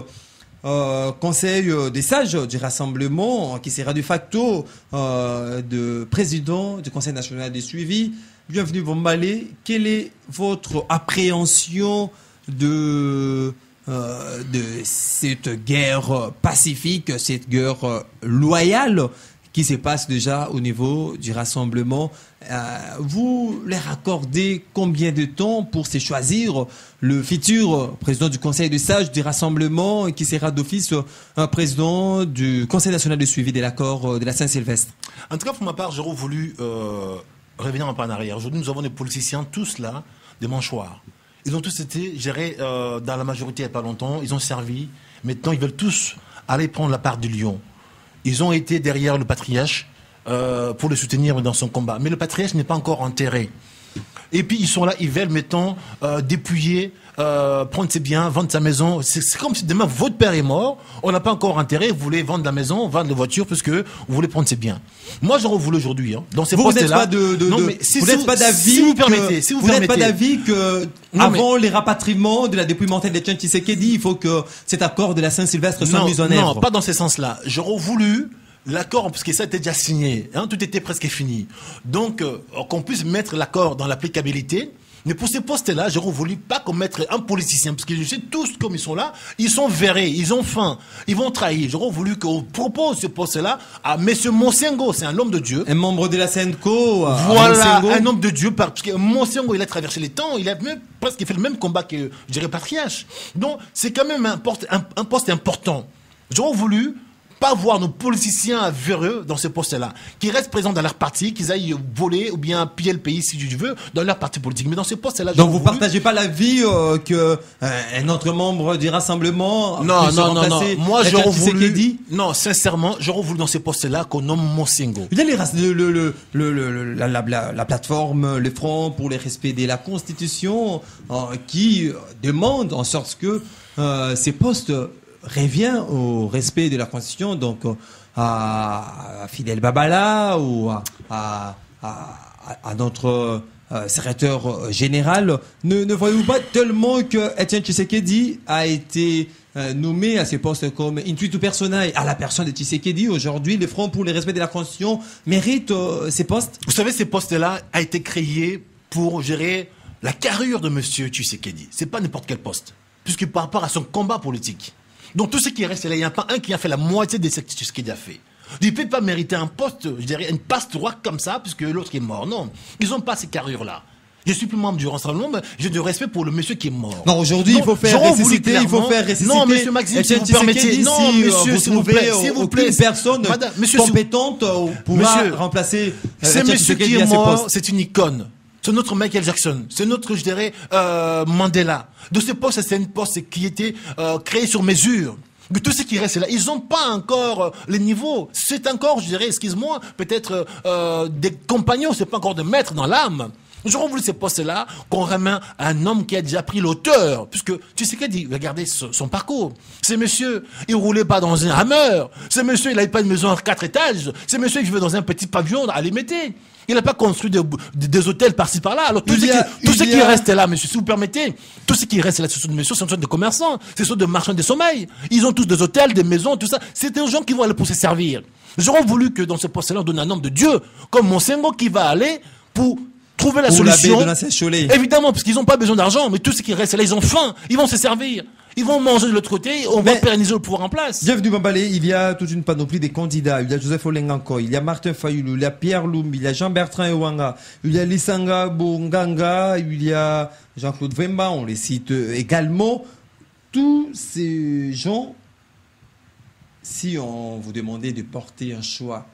conseil des sages du rassemblement, qui sera de facto de président du Conseil national de suivi. Bienvenue Bombale. Quelle est votre appréhension de cette guerre pacifique, cette guerre loyale qui se passe déjà au niveau du rassemblement? Vous leur accordez combien de temps pour se choisir le futur président du Conseil des sages du rassemblement, qui sera d'office un président du Conseil national de suivi de l'accord de la Saint-Sylvestre? En tout cas, pour ma part, j'aurais voulu revenir un peu en arrière. Aujourd'hui, nous avons des politiciens, tous là, des manchoirs. Ils ont tous été gérés dans la majorité il n'y a pas longtemps. Ils ont servi. Maintenant, ils veulent tous aller prendre la part du lion. Ils ont été derrière le patriarche pour le soutenir dans son combat. Mais le patriarche n'est pas encore enterré. Et puis, ils sont là, ils veulent, mettons, dépouiller, prendre ses biens, vendre sa maison. C'est comme si demain, votre père est mort, on n'a pas encore enterré, vous voulez vendre la maison, vendre la voiture, parce que vous voulez prendre ses biens. Moi, j'aurais voulu aujourd'hui, dans ces postes-là... Vous n'êtes pas d'avis si vous permettez, si vous n'êtes pas d'avis que, avant les rapatriements de la dépouille mortelle d'Etienne Tshisekedi, il faut que cet accord de la Saint-Sylvestre soit mis en œuvre? Non, pas dans ce sens-là. J'aurais voulu... L'accord, parce que ça était déjà signé, tout était presque fini. Donc, qu'on puisse mettre l'accord dans l'applicabilité. Mais pour ces postes-là, j'aurais voulu pas qu'on mette un politicien, parce que je sais tous comme ils sont là, ils sont verrés, ils ont faim, ils vont trahir. J'aurais voulu qu'on propose ce poste-là à Monsieur Monsengo, c'est un homme de Dieu. Un membre de la Senco. Voilà, un homme de Dieu, parce que Monsengo, il a traversé les temps, il a même presque fait le même combat que, je dirais, Patriarche. Donc, c'est quand même un poste important. J'aurais voulu pas voir nos politiciens véreux dans ce poste-là, qui restent présents dans leur parti, qu'ils aillent voler ou bien piller le pays, si tu veux, dans leur parti politique. Mais dans ce poste-là... Donc vous partagez pas l'avis que un autre membre du Rassemblement... Non. Moi, j'aurais voulu... Non, sincèrement, j'aurais voulu dans ce poste-là qu'on nomme Monsengo. Il y a la plateforme, le Front pour le respect de la Constitution, qui demande en sorte que ces postes... revient au respect de la Constitution, donc à Fidel Babala ou à notre secrétaire général. Ne voyez-vous pas tellement que Etienne Tshisekedi a été nommé à ce poste comme intuitu personae à la personne de Tshisekedi? Aujourd'hui, le Front pour le respect de la Constitution mérite ces postes? Vous savez, ces postes-là a été créé pour gérer la carrure de Monsieur Tshisekedi. C'est pas n'importe quel poste, puisque par rapport à son combat politique. Donc tout ce qui reste là, il n'y a pas un qui a fait la moitié de ce qu'il a fait. Il ne peut pas mériter un poste, je dirais, une passe droite comme ça, puisque l'autre est mort. Non, ils n'ont pas ces carrures-là. Je suis plus membre du Rassemblement, mais j'ai du respect pour le monsieur qui est mort. Non, aujourd'hui, il faut faire ressusciter, Non, monsieur Maxime, si vous permettez. Non, monsieur, s'il vous plaît, aucune personne compétente pourra remplacer ce monsieur qui est mort, c'est une icône. C'est notre Michael Jackson, c'est notre, je dirais, Mandela. De ce poste, c'est un poste qui était créé sur mesure. De tout ce qui reste là, ils n'ont pas encore les niveaux. C'est encore, je dirais, excuse-moi, peut-être des compagnons, c'est pas encore de maîtres dans l'âme. J'aurais voulu ces postes-là qu'on remet à un homme qui a déjà pris l'auteur. Puisque, tu sais qu'il dit, regardez son parcours. Ce monsieur, il roulait pas dans un Hammer. Ce monsieur, il n'avait pas une maison à 4 étages. Ce monsieur, il vivait dans un petit pavillon à Lémété. Il n'a pas construit des hôtels par-ci par-là. Alors tout ce qui reste là, monsieur, si vous permettez, tout ce qui reste là, ce sont des messieurs, ce sont des commerçants, ce sont des marchands de sommeil. Ils ont tous des hôtels, des maisons, tout ça. C'est des gens qui vont aller pour se servir. J'aurais voulu que dans ce poste-là, on donne un homme de Dieu, comme Monsengo, qui va aller pour trouver la solution. Évidemment, parce qu'ils n'ont pas besoin d'argent, mais tout ce qui reste là, ils ont faim, ils vont se servir. Ils vont manger de l'autre côté, on va pérenniser le pouvoir en place. Bienvenue Bambale, il y a toute une panoplie des candidats. Il y a Joseph Olenganko, il y a Martin Fayulu, il y a Pierre Lumbi, il y a Jean-Bertrand Ewanga, il y a Lisanga Bonganga, il y a Jean-Claude Vemba, on les cite également. Tous ces gens, si on vous demandait de porter un choix,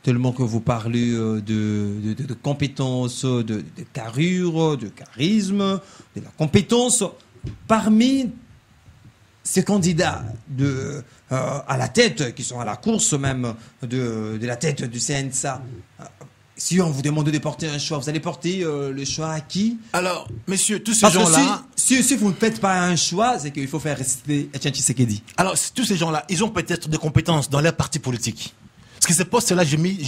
tellement que vous parlez de compétences, de carrure, de charisme, de la compétence, parmi ces candidats à la tête, qui sont à la course même de la tête du CNSA, si on vous demande de porter un choix, vous allez porter le choix à qui? Alors, messieurs, tous ces gens-là... Si vous ne faites pas un choix, c'est qu'il faut faire rester Etienne Tshisekedi. Alors, tous ces gens-là, ils ont peut-être des compétences dans leur parti politique. Parce que ces postes-là,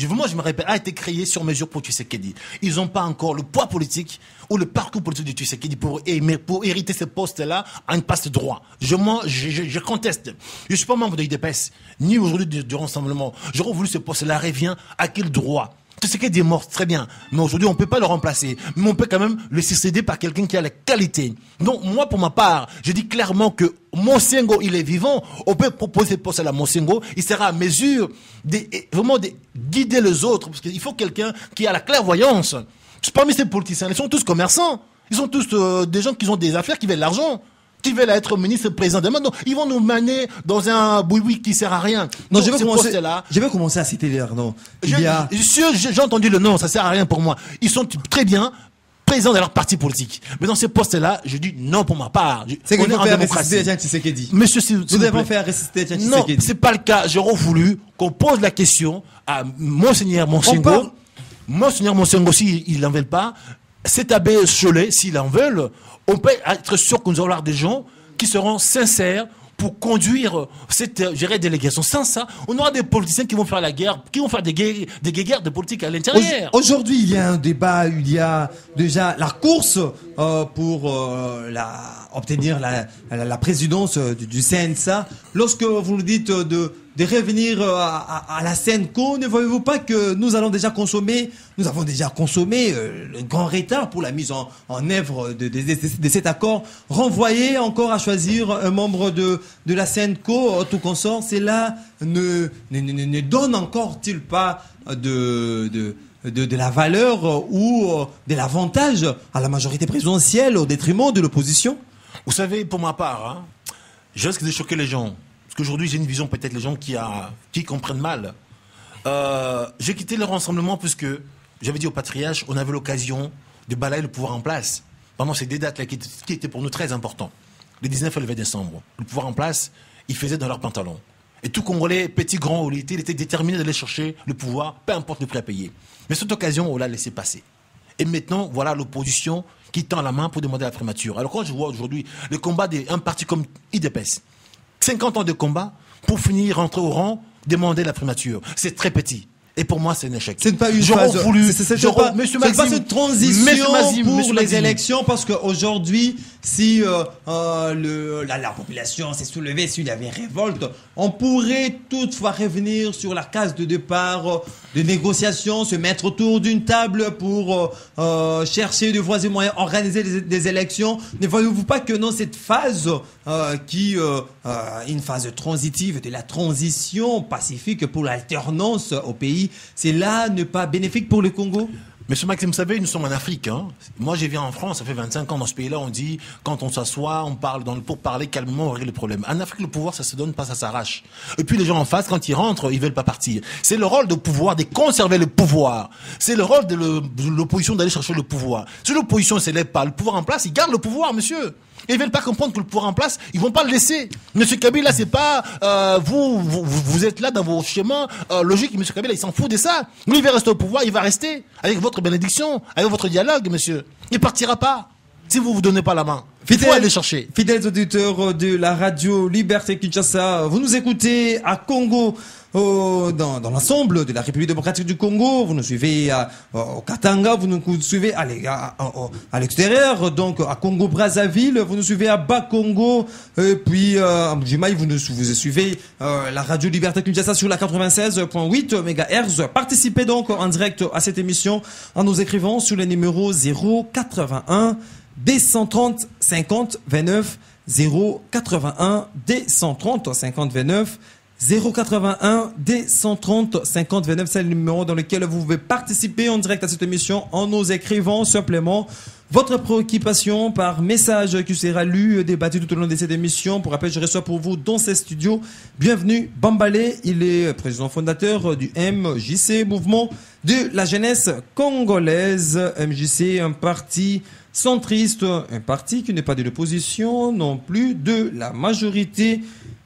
moi, je me répète, a été créé sur mesure pour Tshisekedi. Ils n'ont pas encore le poids politique ou le parcours politique de Tshisekedi pour hériter ces postes-là à une passe droit. Je conteste. Je ne suis pas membre de l'IDPS, ni aujourd'hui du Rassemblement. J'aurais voulu ce poste-là revient à quel droit? Tshisekedi est mort, très bien. Mais aujourd'hui, on ne peut pas le remplacer. Mais on peut quand même le succéder par quelqu'un qui a la qualité. Donc, moi, pour ma part, je dis clairement que Monsengo, il est vivant. On peut proposer ce poste à Monsengo. Il sera à mesure de guider les autres. Parce qu'il faut quelqu'un qui a la clairvoyance. Parmi ces politiciens, ils sont tous commerçants. Ils sont tous des gens qui ont des affaires, qui veulent l'argent. Qui veulent être ministre, président de maintenant. Ils vont nous mener dans un boui-boui qui sert à rien. Non, je vais commencer à citer les noms. J'ai entendu le nom, ça sert à rien pour moi. Ils sont très bien présents dans leur parti politique. Mais dans ces postes-là, je dis non pour ma part. C'est qu'on fait résister Jean Tshisekedi. Monsieur, nous devons faire résister Jean Tshisekedi. Non, c'est pas le cas. J'aurais voulu qu'on pose la question à Monseigneur Monsengo. Monseigneur Monsengo, s'ils n'en veulent pas, cet abbé Cholet, s'ils en veulent, on peut être sûr que nous allons avoir des gens qui seront sincères pour conduire cette délégation. Sans ça, on aura des politiciens qui vont faire la guerre, qui vont faire des guerres de politique à l'intérieur. Aujourd'hui, il y a un débat, il y a déjà la course pour obtenir la présidence du CNSA. Lorsque vous nous dites de revenir à la SENCO, ne voyez-vous pas que nous avons déjà consommé le grand retard pour la mise en œuvre de cet accord, renvoyer encore à choisir un membre de la SENCO, tout consort, cela ne donne encore-t-il pas de la valeur ou de l'avantage à la majorité présidentielle au détriment de l'opposition? Vous savez, pour ma part, je risque de choquer les gens. Parce qu'aujourd'hui, j'ai une vision, peut-être les gens qui comprennent mal. J'ai quitté le Rassemblement puisque j'avais dit au patriarche, on avait l'occasion de balayer le pouvoir en place. Pendant ces deux dates-là qui étaient pour nous très importants. Le 19 et le 20 décembre. Le pouvoir en place, ils faisaient dans leurs pantalons. Et tout Congolais, petit, grand ou il était déterminé d'aller chercher le pouvoir, peu importe le prix à payer. Mais cette occasion, on l'a laissé passer. Et maintenant, voilà l'opposition qui tend la main pour demander la primature. Alors quand je vois aujourd'hui le combat d'un parti comme IDPS, 50 ans de combat pour finir, rentrer au rang, demander la primature. C'est très petit. Et pour moi, c'est un échec. C'est pas une phase. C'est pas une transition pour les élections parce qu'aujourd'hui, si la population s'est soulevée, s'il y avait révolte, on pourrait toutefois revenir sur la case de départ de négociations, se mettre autour d'une table pour chercher de voies et moyens, organiser des élections. Ne voyez-vous pas que dans cette phase une phase transitive de la transition pacifique pour l'alternance au pays, c'est là ne pas bénéfique pour le Congo? Monsieur Maxime, vous savez, nous sommes en Afrique. Moi, je viens en France, ça fait 25 ans dans ce pays-là, on dit, quand on s'assoit, on parle pour parler calmement, on règle le problème. En Afrique, le pouvoir, ça se donne pas, ça s'arrache. Et puis les gens en face, quand ils rentrent, ils veulent pas partir. C'est le rôle de pouvoir, de conserver le pouvoir. C'est le rôle de l'opposition d'aller chercher le pouvoir. Si l'opposition ne s'élève pas, le pouvoir en place, il garde le pouvoir, monsieur. Et ils veulent pas comprendre que le pouvoir en place, ils vont pas le laisser. Monsieur Kabila, c'est pas vous êtes là dans vos schémas logiques. Monsieur Kabila, il s'en fout de ça. Lui, il va rester au pouvoir, il va rester avec votre bénédiction, avec votre dialogue, monsieur. Il partira pas si vous donnez pas la main. Il faut aller chercher. Fidèles auditeurs de la radio Liberté Kinshasa, vous nous écoutez à Congo. Dans l'ensemble de la République démocratique du Congo, vous nous suivez au Katanga, vous nous suivez à l'extérieur, donc à Congo-Brazzaville, vous nous suivez à Bas-Congo, et puis à Mbujimaï, vous suivez la radio Liberté Kinshasa sur la 96.8 MHz. Participez donc en direct à cette émission en nous écrivant sur le numéro 081 D130 50 29 081 D130 50 29 081 D130 50 29, c'est le numéro dans lequel vous pouvez participer en direct à cette émission en nous écrivant simplement votre préoccupation par message qui sera lu, débattu tout au long de cette émission. Pour rappel, je reçois pour vous dans ces studios, bienvenue Bambale, il est président fondateur du MJC, mouvement de la jeunesse congolaise. MJC, un parti centriste, un parti qui n'est pas de l'opposition, non plus de la majorité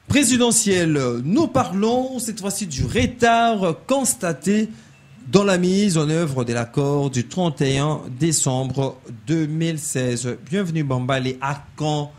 présidentielle. Nous parlons cette fois-ci du retard constaté dans la mise en œuvre de l'accord du 31 décembre 2016. Bienvenue Bambale. À quand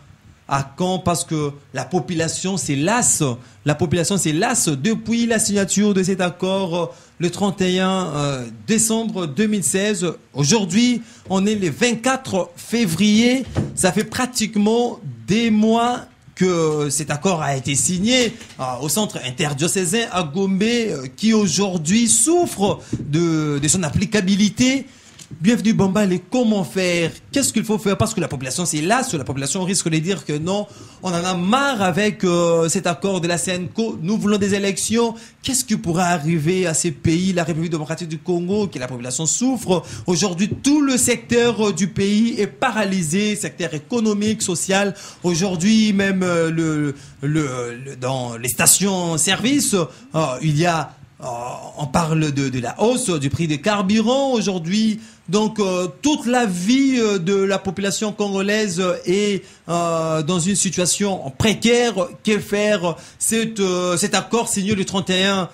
À quand? Parce que la population s'est lasse. La population s'est lasse depuis la signature de cet accord le 31 décembre 2016. Aujourd'hui, on est le 24 février. Ça fait pratiquement des mois que cet accord a été signé au centre interdiocésain à Gombe, qui aujourd'hui souffre de son applicabilité. Bienvenue Bambale, comment faire? Qu'est-ce qu'il faut faire? Parce que la population c'est lasse, la population risque de dire que non, on en a marre avec cet accord de la CNCO, nous voulons des élections. Qu'est-ce qui pourrait arriver à ces pays, la République démocratique du Congo, que la population souffre? Aujourd'hui, tout le secteur du pays est paralysé, secteur économique, social. Aujourd'hui, même dans les stations-service, il y a on parle de la hausse du prix des carburants aujourd'hui. Donc, toute la vie de la population congolaise est dans une situation précaire. Que faire? Cet accord signé le 31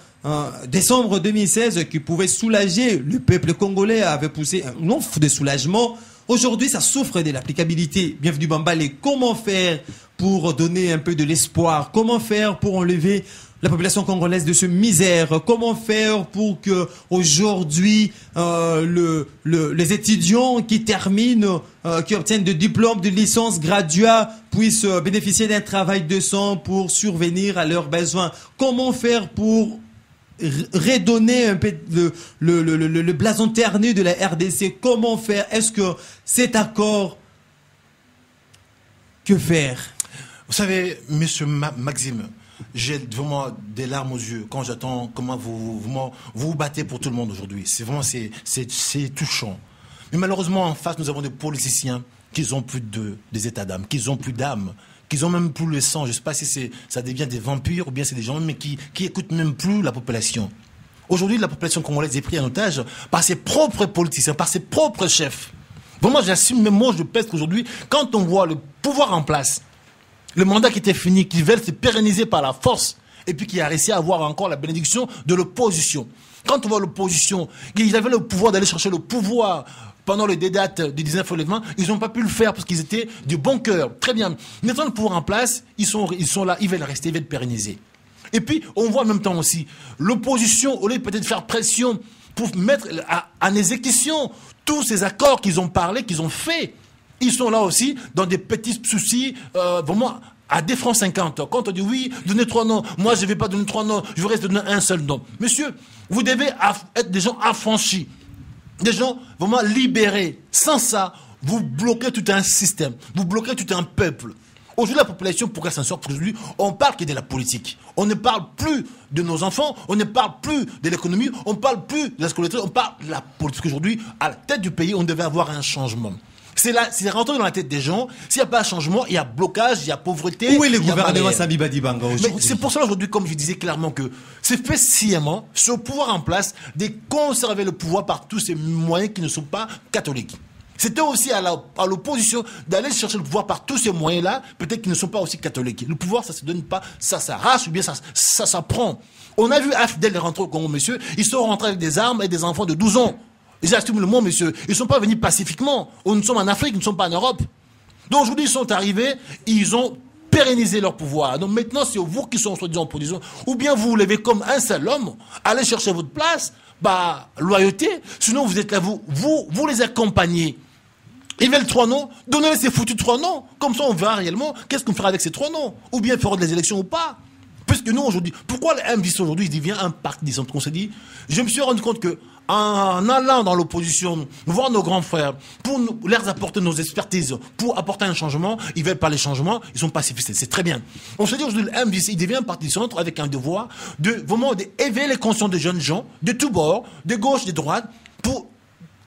décembre 2016 qui pouvait soulager le peuple congolais avait poussé un offre de soulagement. Aujourd'hui, ça souffre de l'applicabilité. Bienvenue Bambale. Comment faire pour donner un peu de l'espoir? Comment faire pour enlever la population congolaise de ce misère? Comment faire pour que aujourd'hui les étudiants qui terminent, qui obtiennent des diplômes de licence graduat puissent bénéficier d'un travail décent pour survenir à leurs besoins? Comment faire pour redonner un peu le blason terni de la RDC? Comment faire? Est-ce que cet accord, que faire? Vous savez, monsieur Maxime, j'ai vraiment des larmes aux yeux quand j'attends comment vous battez pour tout le monde aujourd'hui. C'est vraiment c'est touchant. Mais malheureusement, en face, nous avons des politiciens qui ont plus des états d'âme, qui ont plus d'âme, qui ont même plus le sang. Je ne sais pas si ça devient des vampires ou bien c'est des gens mais qui écoutent même plus la population. Aujourd'hui, la population congolaise est prise en otage par ses propres politiciens, par ses propres chefs. Vraiment, j'assume, même moi, je pèse qu'aujourd'hui, quand on voit le pouvoir en place, le mandat qui était fini, qui veulent se pérenniser par la force, et puis qui a réussi à avoir encore la bénédiction de l'opposition. Quand on voit l'opposition, ils avaient le pouvoir d'aller chercher le pouvoir pendant les dates du 19 au 20, ils n'ont pas pu le faire parce qu'ils étaient du bon cœur. Très bien. Maintenant, le pouvoir en place, ils sont là, ils veulent rester, ils veulent pérenniser. Et puis, on voit en même temps aussi, l'opposition, au lieu de peut-être faire pression pour mettre en exécution tous ces accords qu'ils ont parlé, qu'ils ont fait, ils sont là aussi dans des petits soucis, vraiment à des francs 50. Quand on dit oui, donnez 3 noms, moi je ne vais pas donner 3 noms, je vais rester donner un seul nom. Monsieur, vous devez être des gens affranchis, des gens vraiment libérés. Sans ça, vous bloquez tout un système, vous bloquez tout un peuple. Aujourd'hui, la population, pourquoi s'en sort? Aujourd'hui, on parle que de la politique. On ne parle plus de nos enfants, on ne parle plus de l'économie, on ne parle plus de la scolarité, on parle de la politique. Aujourd'hui, à la tête du pays, on devait avoir un changement. C'est rentré dans la tête des gens. S'il n'y a pas de changement, il y a blocage, il y a pauvreté. Où est le gouvernement Sabiba Dibanga aujourd'hui? C'est pour ça aujourd'hui, comme je disais clairement, que c'est fait sciemment, ce pouvoir en place, de conserver le pouvoir par tous ces moyens qui ne sont pas catholiques. C'était aussi à l'opposition d'aller chercher le pouvoir par tous ces moyens-là, peut-être qu'ils ne sont pas aussi catholiques. Le pouvoir, ça ne se donne pas, ça s'arrache ou bien ça s'apprend. On a vu AFDL rentrer au Congo, monsieur. Ils sont rentrés avec des armes et des enfants de 12 ans. Ils assument le mot, monsieur. Ils ne sont pas venus pacifiquement. Nous sommes en Afrique, nous ne sommes pas en Europe. Donc aujourd'hui, ils sont arrivés, ils ont pérennisé leur pouvoir. Donc maintenant, c'est vous qui sont soi-disant en position. Ou bien vous vous levez comme un seul homme, allez chercher votre place, loyauté. Sinon, vous êtes là, vous les accompagnez. Ils veulent 3 noms, donnez-les ces foutus 3 noms. Comme ça, on verra réellement qu'est-ce qu'on fera avec ces 3 noms. Ou bien feront des élections ou pas. Puisque nous, aujourd'hui, pourquoi le MVC aujourd'hui, il devient un parti des centres? On s'est dit, je me suis rendu compte que en allant dans l'opposition, voir nos grands frères, pour leur apporter nos expertises, pour apporter un changement, ils veulent pas les changements, ils sont pacifistes. C'est très bien. On se dit aujourd'hui, le MVC, il devient un parti centre avec un devoir de vraiment d'éveiller les consciences des jeunes gens, de tous bords, de gauche, de droite, pour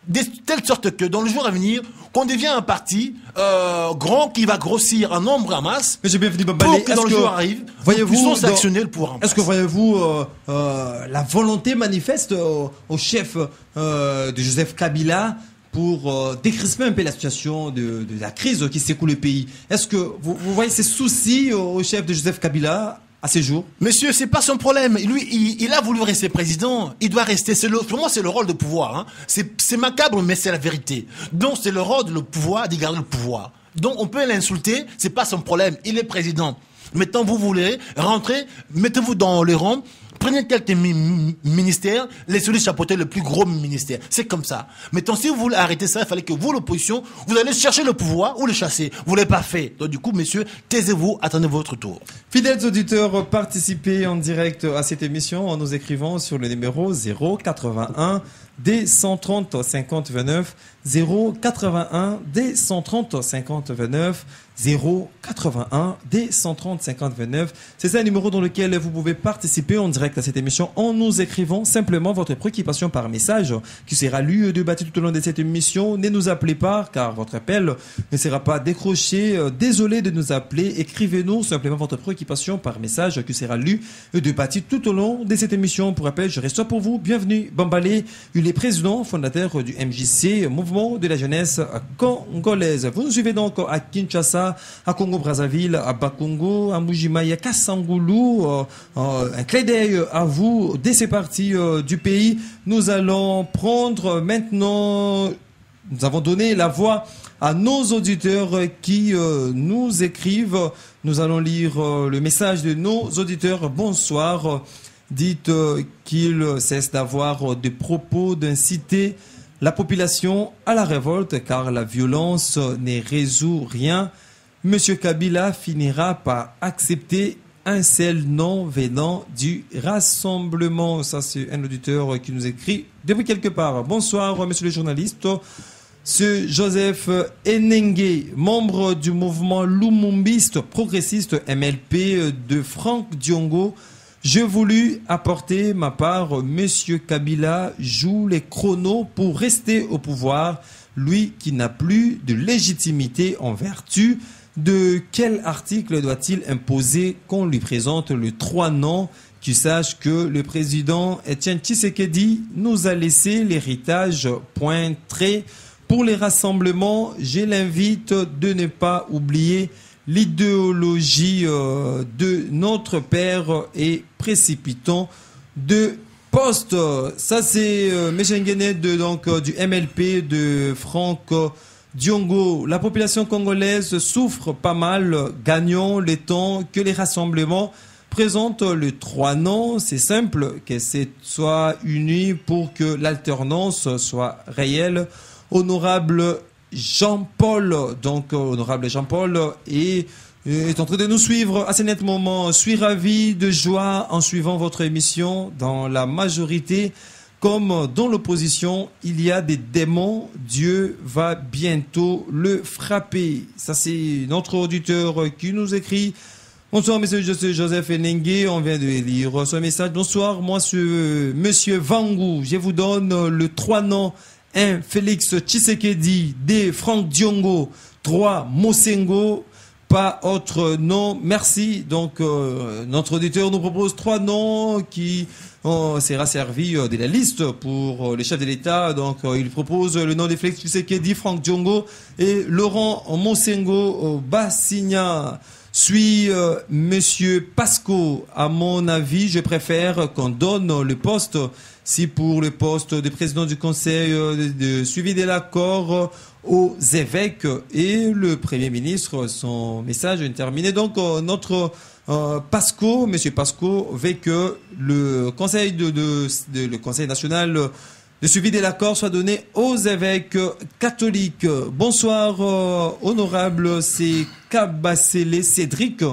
de telle sorte que dans le jour à venir, qu'on devient un parti grand qui va grossir en nombre en masse. Mais j'ai bien pour que dans le jour arrive, puissons sanctionner le pouvoir en place. Est-ce que voyez-vous la volonté manifeste au chef de Joseph Kabila pour décrisper un peu la situation de la crise qui secoue le pays? Est-ce que vous voyez ces soucis au chef de Joseph Kabila à ces jours? Monsieur, c'est pas son problème. Lui, il a voulu rester président. Il doit rester. Pour moi, c'est le rôle de pouvoir. Hein. C'est macabre, mais c'est la vérité. Donc, c'est le rôle de le pouvoir, d'y garder le pouvoir. Donc on peut l'insulter, c'est pas son problème. Il est président. Maintenant, vous voulez rentrer, mettez-vous dans les rangs, prenez quelques ministères, laissez-lui chapeauter le plus gros ministère. C'est comme ça. Maintenant, si vous voulez arrêter ça, il fallait que vous, l'opposition, vous allez chercher le pouvoir ou le chasser. Vous l'avez pas fait. Donc du coup, messieurs, taisez-vous, attendez votre tour. Fidèles auditeurs, participez en direct à cette émission en nous écrivant sur le numéro 081 D 130 50 29 081 D 130 50 29 081 D 130 50 29. C'est un numéro dans lequel vous pouvez participer en direct à cette émission en nous écrivant simplement votre préoccupation par message qui sera lu et débattu tout au long de cette émission. Ne nous appelez pas car votre appel ne sera pas décroché. Désolé de nous appeler. Écrivez-nous simplement votre préoccupation par message qui sera lu et débattu tout au long de cette émission. Pour rappel, je reçois pour vous. Bienvenue Bambale, il est président fondateur du MJC, Mouvement de la jeunesse congolaise. Vous nous suivez donc à Kinshasa, à Congo-Brazzaville, à Bakongo, à Mujimaya, à Kassangoulou. Un clin d'œil à vous dès ces parties du pays. Nous allons prendre maintenant, nous avons donné la voix à nos auditeurs qui nous écrivent. Nous allons lire le message de nos auditeurs. Bonsoir. Dites qu'ils cessent d'avoir des propos d'inciter la population à la révolte car la violence ne résout rien. Monsieur Kabila finira par accepter un seul nom venant du rassemblement. Ça, c'est un auditeur qui nous écrit depuis quelque part. Bonsoir, monsieur le journaliste. Ce Joseph Enengue, membre du mouvement lumumbiste progressiste MLP de Franck Diongo, j'ai voulu apporter ma part. Monsieur Kabila joue les chronos pour rester au pouvoir, lui qui n'a plus de légitimité en vertu. De quel article doit-il imposer qu'on lui présente le 3 noms, qu'il sache que le président Etienne Tshisekedi nous a laissé l'héritage pointré. Pour les rassemblements, je l'invite de ne pas oublier l'idéologie de notre père et précipitant de poste. Ça, c'est M. Nguenet du MLP de Franck Diongo. La population congolaise souffre pas mal. Gagnons le temps que les rassemblements présentent le 3 noms. C'est simple, que c'est soit uni pour que l'alternance soit réelle. Honorable Jean-Paul, honorable Jean-Paul est en train de nous suivre à ce net moment. Je suis ravi de joie en suivant votre émission. Dans la majorité, comme dans l'opposition, il y a des démons. Dieu va bientôt le frapper. Ça, c'est notre auditeur qui nous écrit. Bonsoir, monsieur Joseph Enengue. On vient de lire ce message. Bonsoir, moi, monsieur Vangou. Je vous donne le 3 noms. 1. Félix Tshisekedi. 2. Franck Diongo. 3. Mosengo. Pas autre nom. Merci. Donc, notre auditeur nous propose 3 noms qui sera servi de la liste pour les chefs de l'État. Donc, il propose le nom de Félix Tshisekedi, Franck Diongo et Laurent Mosengo Bassigna. Suis monsieur Pasco. À mon avis, je préfère qu'on donne le poste. Si pour le poste de président du conseil de suivi de l'accord aux évêques et le premier ministre, son message est terminé. Donc notre Pasco, monsieur Pasco, veut que le conseil le conseil national de suivi de l'accord soit donné aux évêques catholiques. Bonsoir, honorable, c'est Kabasele Cédric.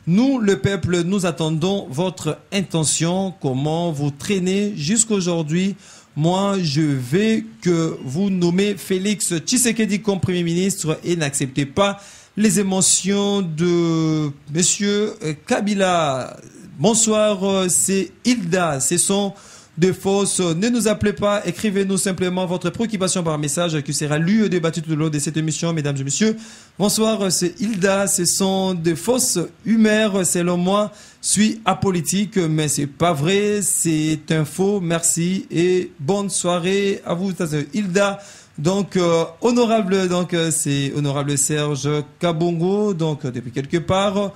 Nous, le peuple, nous attendons votre intention. Comment vous traînez jusqu'aujourd'hui? Moi, je veux que vous nommez Félix Tshisekedi comme Premier ministre et n'acceptez pas les émotions de monsieur Kabila. Bonsoir, c'est Hilda. Ce sont de fausses. Ne nous appelez pas, écrivez-nous simplement votre préoccupation par message qui sera lu et débattu tout au long de cette émission, mesdames et messieurs. Bonsoir, c'est Hilda. Ce sont de fausses humeurs, selon moi. Je suis apolitique, mais c'est pas vrai. C'est un faux. Merci et bonne soirée à vous, Hilda. Donc, honorable, c'est honorable Serge Kabongo, donc, depuis quelque part.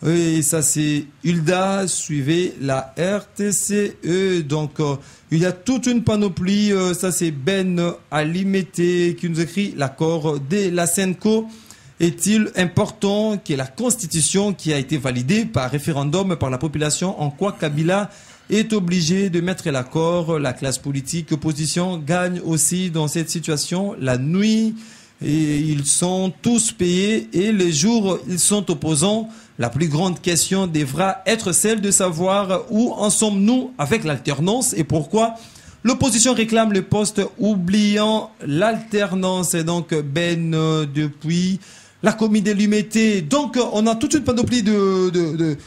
Et ça, c'est Hilda, suivez la RTCE. Donc, il y a toute une panoplie. Ça, c'est Ben Alimete qui nous écrit l'accord de la Senco. est-il important que la constitution qui a été validée par référendum par la population, en quoi Kabila est obligé de mettre l'accord? La classe politique opposition gagne aussi dans cette situation. La nuit, et ils sont tous payés et les jours, ils sont opposants. La plus grande question devra être celle de savoir où en sommes-nous avec l'alternance et pourquoi l'opposition réclame le poste oubliant l'alternance. Et donc, depuis la commune de l'Humété. Donc, on a toute une panoplie de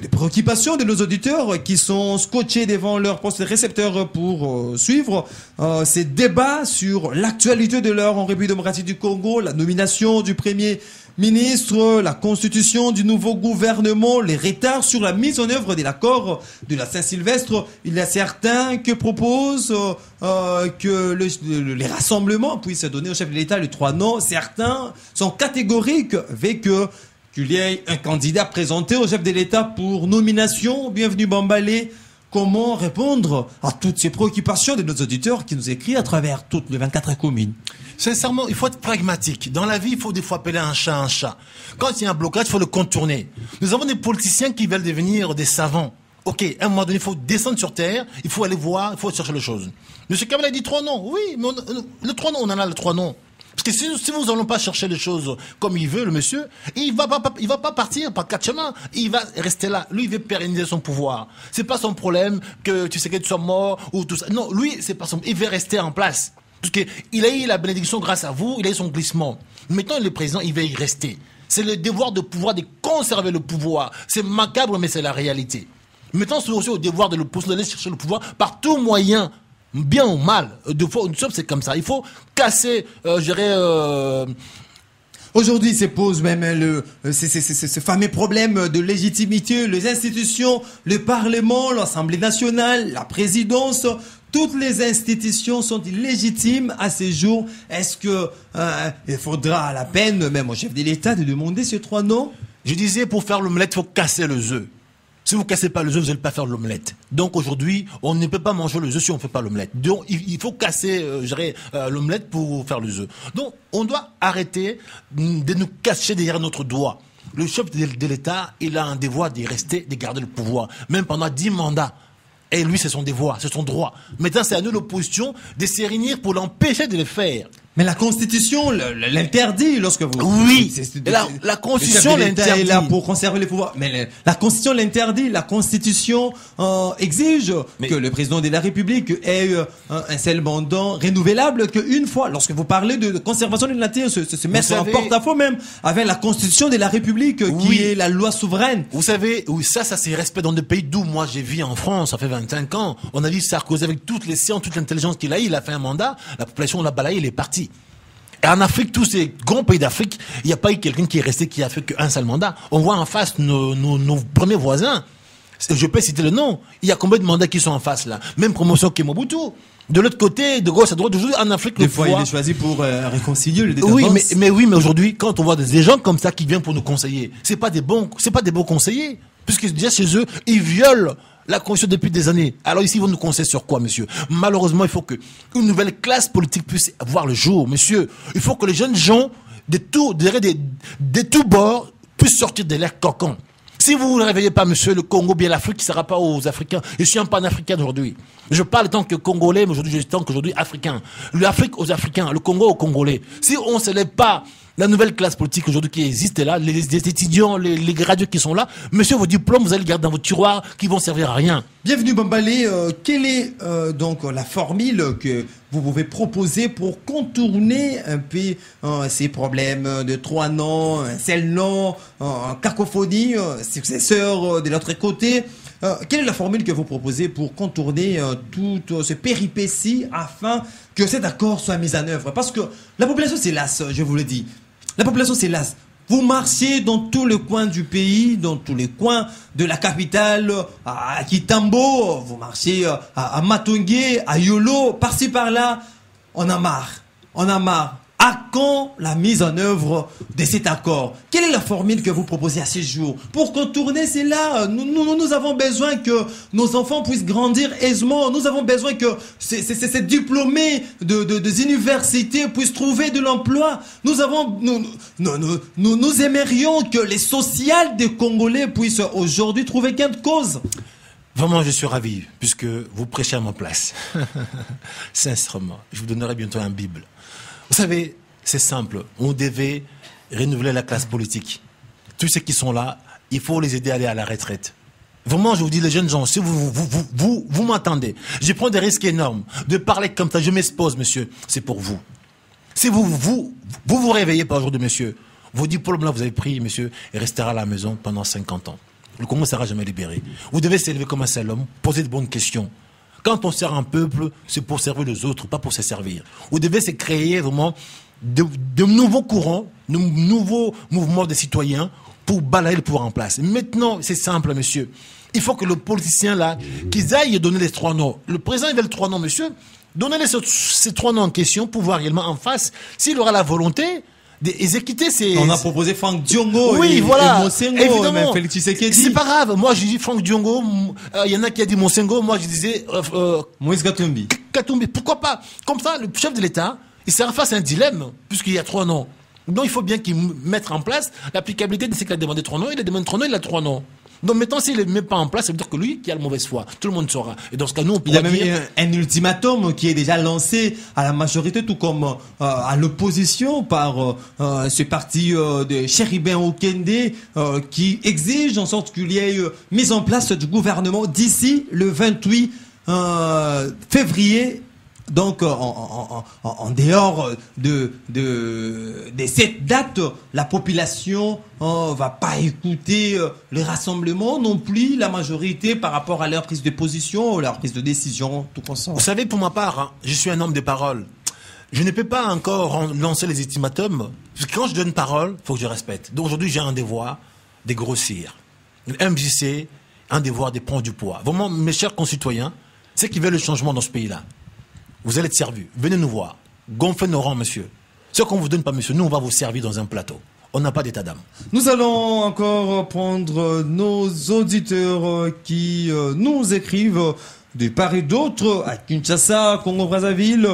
préoccupations de nos auditeurs qui sont scotchés devant leur poste récepteur pour suivre ces débats sur l'actualité de l'heure en République démocratique du Congo, la nomination du premier ministre, la constitution du nouveau gouvernement, les retards sur la mise en œuvre de l'accord de la Saint-Sylvestre. Il y a certains qui proposent que les rassemblements puissent donner au chef de l'État les 3 noms. Certains sont catégoriques avec qu'il y ait un candidat présenté au chef de l'État pour nomination. Bienvenue Bambalé. Comment répondre à toutes ces préoccupations de nos auditeurs qui nous écrivent à travers toutes les 24 communes? Sincèrement, il faut être pragmatique. Dans la vie, il faut des fois appeler un chat un chat. Quand il y a un blocage, il faut le contourner. Nous avons des politiciens qui veulent devenir des savants. Ok, à un moment donné, il faut descendre sur terre, il faut aller voir, il faut chercher les choses. Monsieur Kabila a dit 3 noms. Oui, mais le 3 noms, on en a le 3 noms. Parce que si vous n'allons pas chercher les choses comme il veut, le monsieur, il va pas partir par 4 chemins. Il va rester là. Lui, il veut pérenniser son pouvoir. C'est pas son problème que tu sais que tu sois mort ou tout ça. Non, lui, c'est pas son. Il veut rester en place. Parce que il a eu la bénédiction grâce à vous, il a eu son glissement. Maintenant, le président, il va y rester. C'est le devoir de pouvoir de conserver le pouvoir. C'est macabre, mais c'est la réalité. Maintenant, c'est aussi au devoir de l'opposition d'aller chercher le pouvoir par tout moyen. Bien ou mal, de fois, c'est comme ça. Il faut casser, Aujourd'hui, se pose même ce fameux problème de légitimité. Les institutions, le Parlement, l'Assemblée nationale, la présidence, toutes les institutions sont illégitimes à ce jour. Est-ce que il faudra à la peine, même au chef de l'État, de demander ces 3 noms? Je disais, pour faire l'omelette, il faut casser les œufs. Si vous ne cassez pas les œufs, vous n'allez pas faire de l'omelette. Donc aujourd'hui, on ne peut pas manger les œufs si on ne fait pas l'omelette. Donc il faut casser l'omelette pour faire les œufs. Donc on doit arrêter de nous cacher derrière notre doigt. Le chef de l'État, il a un devoir de rester, de garder le pouvoir, même pendant 10 mandats. Et lui, c'est son devoir, c'est son droit. Maintenant, c'est à nous, l'opposition, de se réunir pour l'empêcher de le faire. Mais la Constitution l'interdit lorsque vous... Oui, la Constitution l'interdit. Est là pour conserver les pouvoirs. Mais la Constitution l'interdit. La Constitution exige que le président de la République ait un seul mandat renouvelable qu'une fois. Lorsque vous parlez de conservation de la nature, se mettre en porte-à-faux même avec la Constitution de la République qui est la loi souveraine. Vous savez, oui, ça c'est respect dans des pays d'où moi j'ai vécu en France, ça fait 25 ans. On a vu Sarkozy avec toutes les sciences, toute l'intelligence qu'il a eu, il a fait un mandat, la population l'a balayé, il est parti. Et en Afrique, tous ces grands pays d'Afrique, il n'y a pas eu quelqu'un qui est resté, qui a fait qu'un seul mandat. On voit en face nos premiers voisins. Je peux citer le nom. Il y a combien de mandats qui sont en face là? Même promotion que Mobutu. De l'autre côté, de gauche à droite, aujourd'hui en Afrique, des fois, il est choisi pour réconcilier le détendances. Oui, mais aujourd'hui, quand on voit des gens comme ça qui viennent pour nous conseiller, c'est pas des bons conseillers. Puisque déjà chez eux, ils violent la Constitution depuis des années. Alors ici, ils vont nous conseiller sur quoi, monsieur? Malheureusement, il faut qu'une nouvelle classe politique puisse voir le jour, monsieur. Il faut que les jeunes gens de tous bords puissent sortir de l'air cocon. Si vous ne réveillez pas, monsieur, le Congo, bien l'Afrique, il ne sera pas aux Africains. Je suis un panafricain aujourd'hui. Je parle en tant que Congolais, mais aujourd'hui, je suis en tant qu'aujourd'hui Africain. L'Afrique aux Africains, le Congo aux Congolais. Si on ne se lève pas, la nouvelle classe politique aujourd'hui qui existe là, les étudiants, les gradués qui sont là, monsieur, vos diplômes, vous allez les garder dans vos tiroirs qui vont servir à rien. Bienvenue Bambalé. Quelle est donc la formule que vous pouvez proposer pour contourner un peu ces problèmes de 3 noms, un seul nom, cacophonie, successeur de l'autre côté? Quelle est la formule que vous proposez pour contourner toutes ces péripéties afin que cet accord soit mis en œuvre? Parce que la population c'est lasse, je vous le dis. La population c'est lasse. Vous marchez dans tous les coins du pays, dans tous les coins de la capitale, à Kitambo, vous marchez à Matongé, à Yolo, par-ci par-là. On a marre. On a marre. À quand la mise en œuvre de cet accord? Quelle est la formule que vous proposez à ce jour? Pour contourner cela, nous avons besoin que nos enfants puissent grandir aisément. Nous avons besoin que ces diplômés des universités puissent trouver de l'emploi. Nous aimerions que les sociales des Congolais puissent aujourd'hui trouver gain de cause. Vraiment, je suis ravi, puisque vous prêchez à ma place. Sincèrement, je vous donnerai bientôt une Bible. Vous savez, c'est simple. On devait renouveler la classe politique. Tous ceux qui sont là, il faut les aider à aller à la retraite. Vraiment, je vous dis, les jeunes gens, si vous m'entendez, je prends des risques énormes de parler comme ça. Je m'expose, monsieur. C'est pour vous. Si vous réveillez pas aujourd'hui, monsieur, vos diplômes là, vous avez pris, monsieur, et restera à la maison pendant 50 ans. Le Congo ne sera jamais libéré. Vous devez s'élever comme un seul homme, poser de bonnes questions. Quand on sert un peuple, c'est pour servir les autres, pas pour se servir. Vous devez se créer vraiment de nouveaux courants, de nouveaux mouvements de citoyens pour balayer le pouvoir en place. Maintenant, c'est simple, monsieur. Il faut que le politicien là, qu'ils aillent donner les 3 noms. Le président, il veut les 3 noms, monsieur. Donnez-les ces 3 noms en question pour voir réellement en face s'il aura la volonté d'exécuter ces... On a proposé Franck Diongo oui, et Monsengo, évidemment. Félix Tshisekedi. C'est pas grave. Moi, je dis Franck Diongo. Il y en a qui a dit Monsengo. Moi, je disais... Moïse Katumbi. Katumbi. Pourquoi pas? Comme ça, le chef de l'État, il sera face à un dilemme, puisqu'il y a 3 noms. Donc, il faut bien qu'il mette en place l'applicabilité de ce qu'il a demandé 3 noms. Il a demandé 3 noms, il a 3 noms. Donc maintenant, s'il ne les met pas en place, ça veut dire que lui qui a la mauvaise foi. Tout le monde saura. Et dans ce cas, nous, on pourra dire... Il y a même un ultimatum qui est déjà lancé à la majorité, tout comme à l'opposition par ce parti de Chéribin Okende qui exige en sorte qu'il y ait mise en place du gouvernement d'ici le 28 février. Donc, en dehors de cette date, la population va pas écouter les rassemblements, non plus la majorité par rapport à leur prise de position, leur prise de décision, tout ensemble. Vous savez, pour ma part, hein, je suis un homme de parole. Je ne peux pas encore lancer les ultimatums, parce que quand je donne parole, il faut que je respecte. Donc aujourd'hui, j'ai un devoir de grossir. Le MJC, un devoir de prendre du poids. Vraiment, mes chers concitoyens, ceux qui veulent le changement dans ce pays-là, vous allez être servis. Venez nous voir. Gonflez nos rangs, monsieur. Ce qu'on ne vous donne pas, monsieur, nous, on va vous servir dans un plateau. On n'a pas d'état d'âme. Nous allons encore prendre nos auditeurs qui nous écrivent de part et d'autre à Kinshasa, Congo-Brazzaville.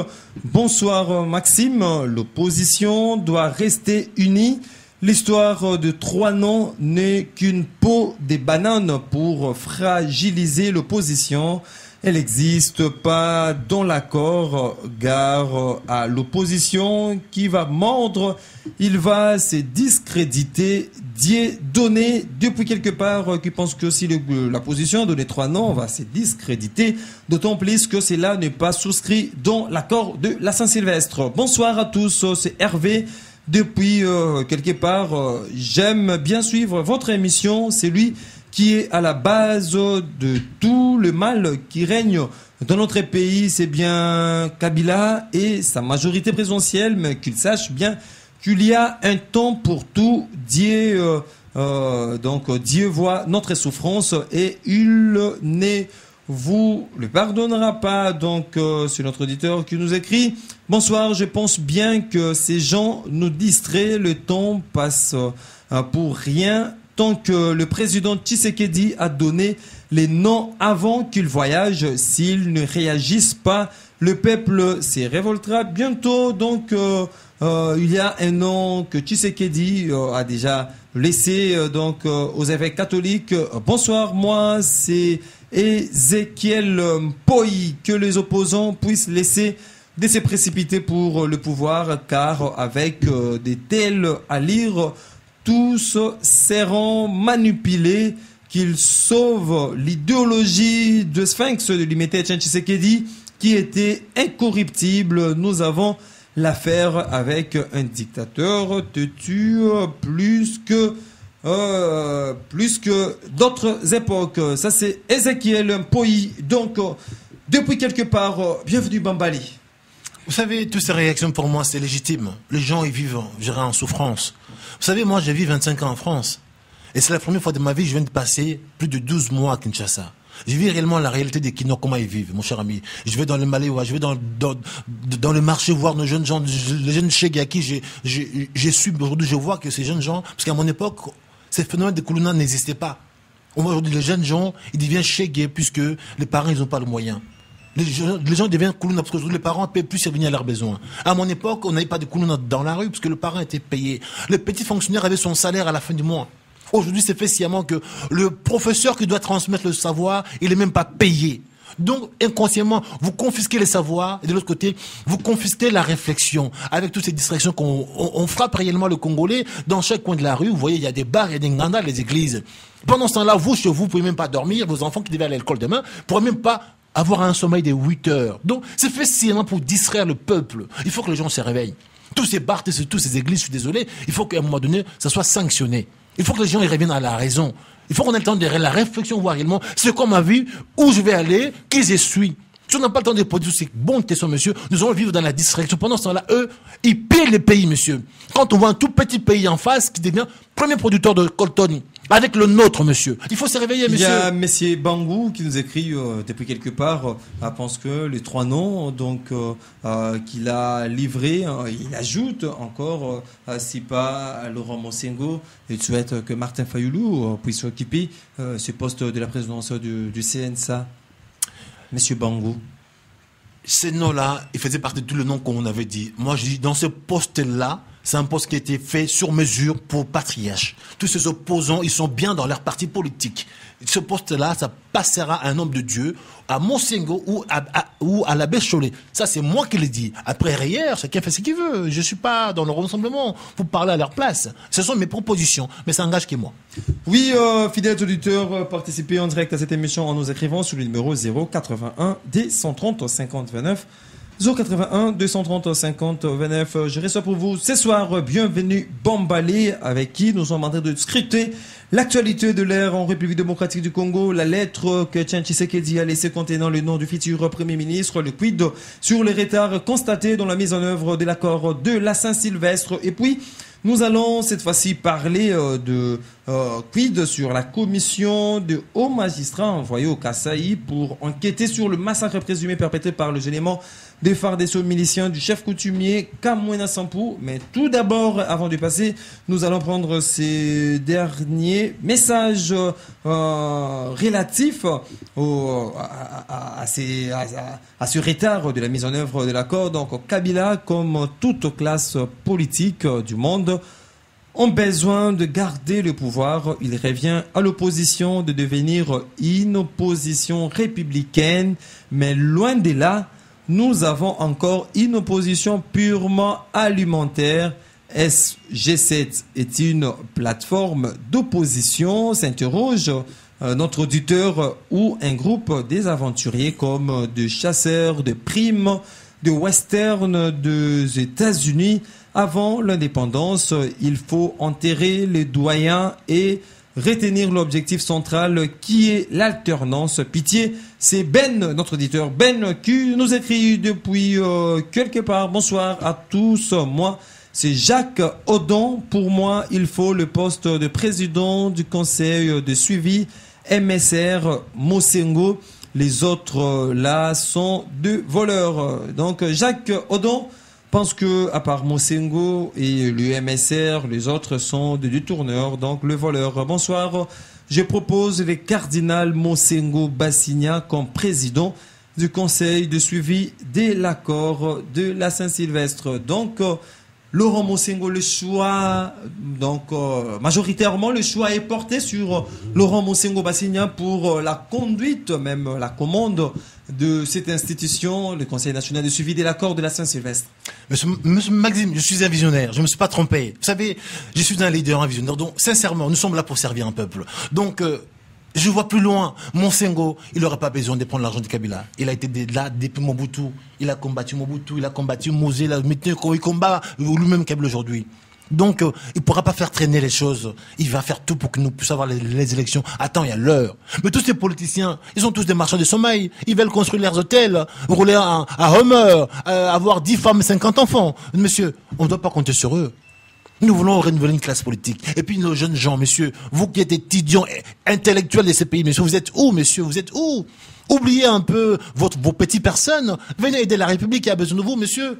Bonsoir, Maxime. L'opposition doit rester unie. L'histoire de 3 noms n'est qu'une peau de banane pour fragiliser l'opposition. Elle n'existe pas dans l'accord, gare à l'opposition qui va mordre, il va se discréditer, donner depuis quelque part qui pense que si la position a donné 3 noms, on va se discréditer, d'autant plus que cela n'est pas souscrit dans l'accord de la Saint-Sylvestre. Bonsoir à tous, c'est Hervé. Depuis quelque part, j'aime bien suivre votre émission, c'est lui qui est à la base de tout le mal qui règne dans notre pays, c'est bien Kabila et sa majorité présidentielle, mais qu'il sache bien qu'il y a un temps pour tout. Dieu voit notre souffrance et il ne vous le pardonnera pas. Donc, c'est notre auditeur qui nous écrit. Bonsoir, je pense bien que ces gens nous distraient, le temps passe pour rien. Tant que le président Tshisekedi a donné les noms avant qu'il voyage, s'ils ne réagissent pas, le peuple se révoltera bientôt. Donc, il y a un nom que Tshisekedi a déjà laissé aux évêques catholiques. Bonsoir, moi c'est Ézéchiel Poi. Que les opposants puissent laisser de se précipiter pour le pouvoir, car avec des tels à lire, tous seront manipulés, qu'ils sauvent l'idéologie de Sphinx de l'imité Tshisekedi qui était incorruptible. Nous avons l'affaire avec un dictateur têtu plus que d'autres époques. Ça c'est Ézéchiel Poi. Donc depuis quelque part, bienvenue Bambali. Vous savez, toutes ces réactions pour moi c'est légitime. Les gens ils vivent, je dirais, en souffrance. Vous savez, moi, j'ai vécu 25 ans en France. Et c'est la première fois de ma vie que je viens de passer plus de 12 mois à Kinshasa. Je vis réellement la réalité des Kinois, comment ils vivent, mon cher ami. Je vais dans le Maléwa, je vais dans le marché voir nos jeunes gens, les jeunes chèques à qui j'ai su, aujourd'hui je vois que ces jeunes gens, parce qu'à mon époque, ces phénomènes de Koulouna n'existaient pas. Aujourd'hui, les jeunes gens, ils deviennent chégués puisque les parents, ils n'ont pas le moyen. Les gens deviennent Koulouna parce que les parents ne peuvent plus subvenir à leurs besoins. À mon époque, on n'avait pas de Koulouna dans la rue parce que le parent était payé. Le petit fonctionnaire avait son salaire à la fin du mois. Aujourd'hui, c'est fait sciemment que le professeur qui doit transmettre le savoir, il n'est même pas payé. Donc, inconsciemment, vous confisquez les savoirs et de l'autre côté, vous confisquez la réflexion. Avec toutes ces distractions qu'on frappe réellement le Congolais dans chaque coin de la rue. Vous voyez, il y a des bars, il y a des ngandas, les églises. Pendant ce temps-là, vous, chez vous, pouvez même pas dormir. Vos enfants qui devaient aller à l'école demain ne pourraient même pas avoir un sommeil de 8 heures. Donc, c'est fait sciemment pour distraire le peuple. Il faut que les gens se réveillent. Tous ces bars, tous ces églises, je suis désolé, il faut qu'à un moment donné, ça soit sanctionné. Il faut que les gens y reviennent à la raison. Il faut qu'on ait le temps de la réflexion, voir réellement c'est quoi ma vie, où je vais aller, qui je suis. Si on n'a pas le temps de poser ces bonnes questions, monsieur, nous allons vivre dans la distraction. Pendant ce temps-là, eux, ils pillent les pays, monsieur. Quand on voit un tout petit pays en face qui devient premier producteur de colton, avec le nôtre, monsieur. Il faut se réveiller, monsieur. Il y a monsieur Bangou qui nous écrit depuis quelque part, pense que les 3 noms donc qu'il a livrés, il ajoute encore, si pas Laurent Mosengo, il souhaite que Martin Fayoulou puisse occuper ce poste de la présidence du CNSA. Monsieur Bangou. Ces noms-là, ils faisaient partie de tout le nom qu'on avait dit. Moi, je dis, dans ce poste-là, c'est un poste qui a été fait sur mesure pour patriarche. Tous ces opposants, ils sont bien dans leur parti politique. Ce poste-là, ça passera à un homme de Dieu, à Monsengo ou à l'abbé Chollet. Ça, c'est moi qui l'ai dit. Après, hier, chacun fait ce qu'il veut. Je ne suis pas dans le rassemblement pour parler à leur place. Ce sont mes propositions, mais ça engage que moi. Oui, fidèles auditeurs, participez en direct à cette émission en nous écrivant sur le numéro 081 D130 50 29. 081 230 50 29. Je reçois pour vous ce soir, bienvenue Bambalé, avec qui nous sommes en train de scruter l'actualité de l'ère en République démocratique du Congo, la lettre que Tchan Tshisekedi a laissée contenant le nom du futur Premier ministre, le quid sur les retards constatés dans la mise en œuvre de l'accord de la Saint-Sylvestre. Et puis, nous allons cette fois-ci parler de quid sur la commission de hauts magistrats envoyée au Kasaï pour enquêter sur le massacre présumé perpétré par le génément des FARDC miliciens du chef coutumier Kamwena Sampou. Mais tout d'abord, avant de passer, nous allons prendre ces derniers messages relatifs à ce retard de la mise en œuvre de l'accord. Donc, Kabila, comme toute classe politique du monde, ont besoin de garder le pouvoir. Il revient à l'opposition de devenir une opposition républicaine, mais loin de là, nous avons encore une opposition purement alimentaire. Est-ce G7 est une plateforme d'opposition, s'interroge notre auditeur, ou un groupe des aventuriers comme de chasseurs, de primes, de western des États-Unis. Avant l'indépendance, il faut enterrer les doyens et retenir l'objectif central qui est l'alternance. Pitié, c'est Ben, notre auditeur Ben, qui nous écrit depuis quelque part. Bonsoir à tous. Moi, c'est Jacques Odon. Pour moi, il faut le poste de président du conseil de suivi MSR Mosengo. Les autres là sont de voleurs. Donc Jacques Odon pense que, à part Mosengo et le MSR, les autres sont des détourneurs, donc le voleur. Bonsoir. Je propose le cardinal Mosengo Bassigna comme président du conseil de suivi de l'accord de la Saint-Sylvestre. Donc, Laurent Mosengo, le choix, donc majoritairement le choix est porté sur Laurent Mosengo Bassigna pour la conduite, même la commande de cette institution, le Conseil national de suivi de l'accord de la Saint-Sylvestre. Monsieur Maxime, je suis un visionnaire, je ne me suis pas trompé. Vous savez, je suis un leader, un visionnaire. Donc, sincèrement, nous sommes là pour servir un peuple. Donc, je vois plus loin. Mosengo, il n'aurait pas besoin de prendre l'argent de Kabila. Il a été là depuis Mobutu. Il a combattu Mobutu, il a combattu Mosé, il combat lui-même Kabila aujourd'hui. Donc, il ne pourra pas faire traîner les choses. Il va faire tout pour que nous puissions avoir les élections. Attends, il y a l'heure. Mais tous ces politiciens, ils sont tous des marchands de sommeil. Ils veulent construire leurs hôtels, rouler à Hummer, avoir 10 femmes et 50 enfants. Monsieur, on ne doit pas compter sur eux. Nous voulons renouveler une classe politique. Et puis nos jeunes gens, messieurs, vous qui êtes étudiants intellectuels de ces pays, messieurs, vous êtes où, messieurs? Vous êtes où? Oubliez un peu vos petites personnes. Venez aider la République qui a besoin de vous, messieurs.